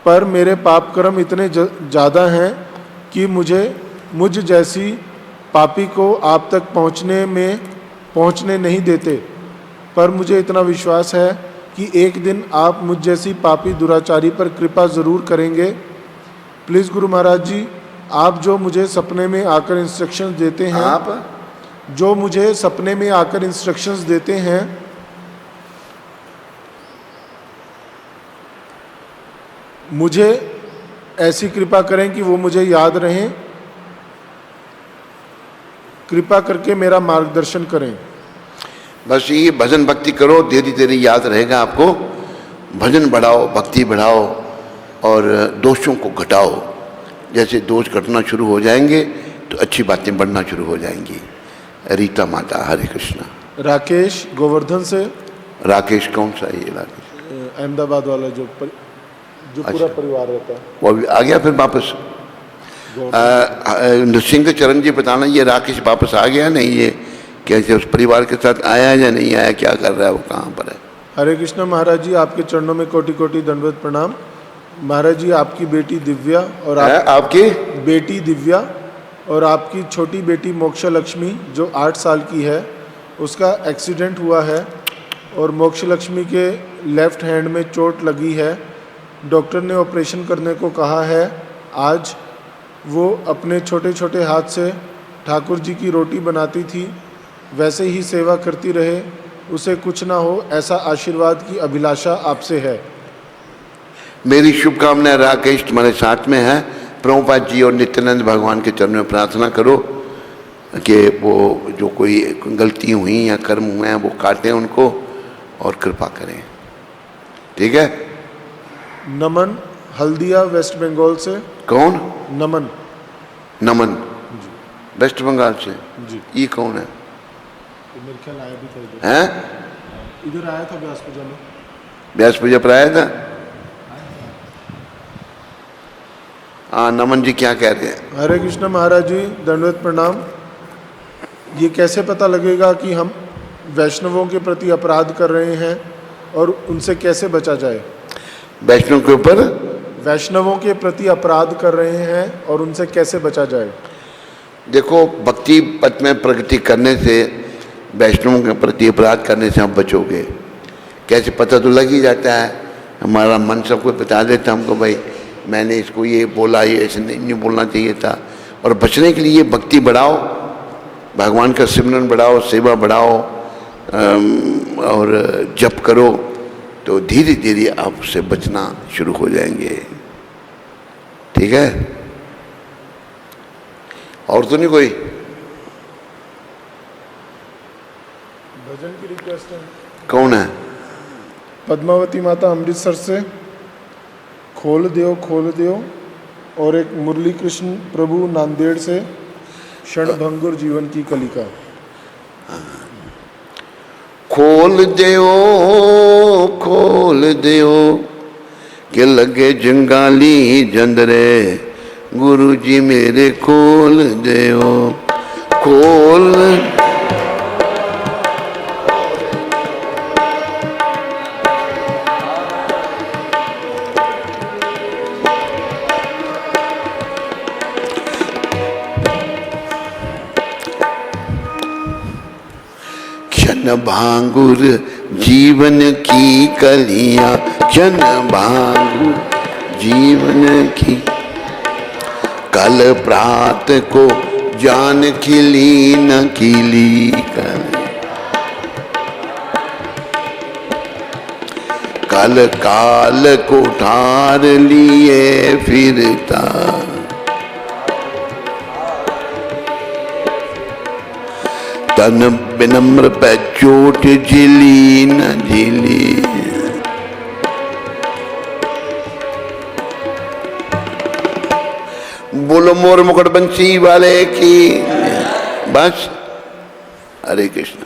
पर मेरे पाप कर्म इतने ज़्यादा हैं कि मुझ जैसी पापी को आप तक पहुँचने नहीं देते। पर मुझे इतना विश्वास है कि एक दिन आप मुझ जैसी पापी दुराचारी पर कृपा ज़रूर करेंगे। प्लीज़ गुरु महाराज जी, आप जो मुझे सपने में आकर इंस्ट्रक्शंस देते हैं, जो मुझे सपने में आकर इंस्ट्रक्शंस देते हैं, मुझे ऐसी कृपा करें कि वो मुझे याद रहें। कृपा करके मेरा मार्गदर्शन करें। बस ये भजन भक्ति करो, धीरे धीरे याद रहेगा आपको। भजन बढ़ाओ, भक्ति बढ़ाओ और दोषों को घटाओ। जैसे दोष घटना शुरू हो जाएंगे तो अच्छी बातें बढ़ना शुरू हो जाएंगी। रीता माता, हरे कृष्णा। राकेश गोवर्धन से। राकेश कौन सा है ये? राकेश अहमदाबाद वाला जो पूरा परिवार रहता है, वो अभी आ गया फिर वापस? नृसिंह चरण जी बताना, ये राकेश वापस आ गया नहीं? ये कैसे उस परिवार के साथ आया या नहीं आया, क्या कर रहा है, वो कहाँ पर है? हरे कृष्ण महाराज जी, आपके चरणों में कोटि कोटि दंडवत प्रणाम। महाराज जी, आपकी बेटी दिव्या और आपकी बेटी दिव्या और आपकी छोटी बेटी मोक्ष लक्ष्मी जो 8 साल की है, उसका एक्सीडेंट हुआ है और मोक्ष लक्ष्मी के लेफ्ट हैंड में चोट लगी है। डॉक्टर ने ऑपरेशन करने को कहा है। आज वो अपने छोटे छोटे हाथ से ठाकुर जी की रोटी बनाती थी, वैसे ही सेवा करती रहे, उसे कुछ ना हो ऐसा आशीर्वाद की अभिलाषा आपसे है। मेरी शुभकामनाएं राकेश तुम्हारे साथ में है। प्रभुपाद जी और नित्यानंद भगवान के चरणों में प्रार्थना करो कि वो जो कोई गलती हुई या कर्म हुए हैं वो काटें उनको और कृपा करें। ठीक है। नमन हल्दिया वेस्ट बंगाल से। कौन? नमन। नमन वेस्ट बंगाल से जी। ये कौन है? मेरे ख्याल आया भी था इधर। हैं? इधर आया था व्यास पूजा में। व्यास पूजा पर आया था? हाँ, नमन जी क्या कह रहे हैं? हरे कृष्ण महाराज जी, दंडवत प्रणाम। ये कैसे पता लगेगा कि हम वैष्णवों के प्रति अपराध कर रहे हैं और उनसे कैसे बचा जाए? वैष्णव के ऊपर वैष्णवों के प्रति अपराध कर रहे हैं और उनसे कैसे बचा जाए? देखो, भक्ति पथ में प्रगति करने से, वैष्णवों के प्रति अपराध करने से हम बचोगे। कैसे पता तो लग ही जाता है। हमारा मन सबको बता देता हमको, भाई मैंने इसको ये बोला, ये ऐसे नहीं बोलना चाहिए था। और बचने के लिए भक्ति बढ़ाओ, भगवान का सिमरन बढ़ाओ, सेवा बढ़ाओ और जप करो, तो धीरे धीरे आप उससे बचना शुरू हो जाएंगे। ठीक है। और तो नहीं कोई भजन की रिक्वेस्ट है? कौन है? पद्मावती माता अमृतसर से, खोल दियो। और एक मुरली कृष्ण प्रभु नांदेड़ से, क्षणभंगुर जीवन की कलिका। खोल दियो के लगे जंगाली जंदरे, गुरु जी मेरे खोल दियो। खोल भांगुर जीवन की कलियां, क्षण भांगुर जीवन की। कल प्रात को जान खिली न खिली कर, कल काल को ठार लिए फिरता, तन विनम्र पे चोट झिली न झिली। बोलो मोर मुकुट बंसी वाले की। बस, हरे कृष्ण।